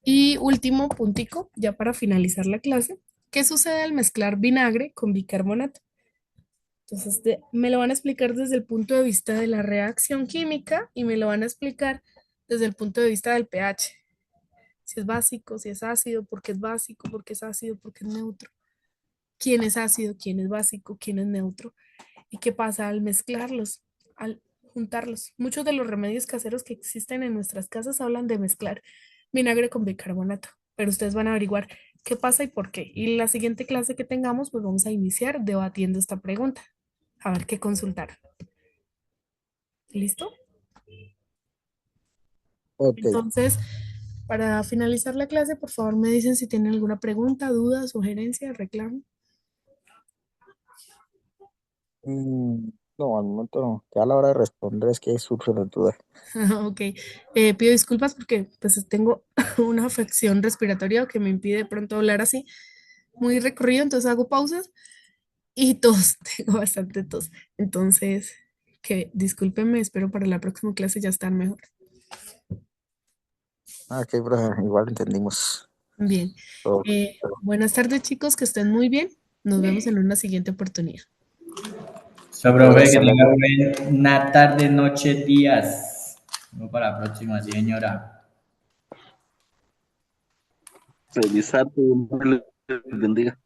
Y último puntico, ya para finalizar la clase. ¿Qué sucede al mezclar vinagre con bicarbonato? Entonces, me lo van a explicar desde el punto de vista de la reacción química y me lo van a explicar desde el punto de vista del pH. Si es básico, si es ácido, por qué es básico, por qué es ácido, por qué es neutro. ¿Quién es ácido, quién es básico, quién es neutro? ¿Y qué pasa al mezclarlos, al juntarlos? Muchos de los remedios caseros que existen en nuestras casas hablan de mezclar vinagre con bicarbonato, pero ustedes van a averiguar qué pasa y por qué. Y en la siguiente clase que tengamos, pues vamos a iniciar debatiendo esta pregunta. A ver qué consultar. ¿Listo? Ok. Entonces, para finalizar la clase, por favor me dicen si tienen alguna pregunta, duda, sugerencia, reclamo. Mm, no, al momento no. Ya a la hora de responder es que surge la duda. Ok, pido disculpas porque pues tengo una afección respiratoria que me impide de pronto hablar así muy recorrido, entonces hago pausas y tos, tengo bastante tos. Entonces, que discúlpenme, espero para la próxima clase ya estar mejor. Ah, ok, profe, igual entendimos. Bien. Ok. Buenas tardes, chicos, que estén muy bien. Nos vemos en una siguiente oportunidad. So, profe, que Hasta tenga luego. buena tarde, noche, días. Vamos para la próxima, sí, señora. Feliz tarde, Dios les bendiga.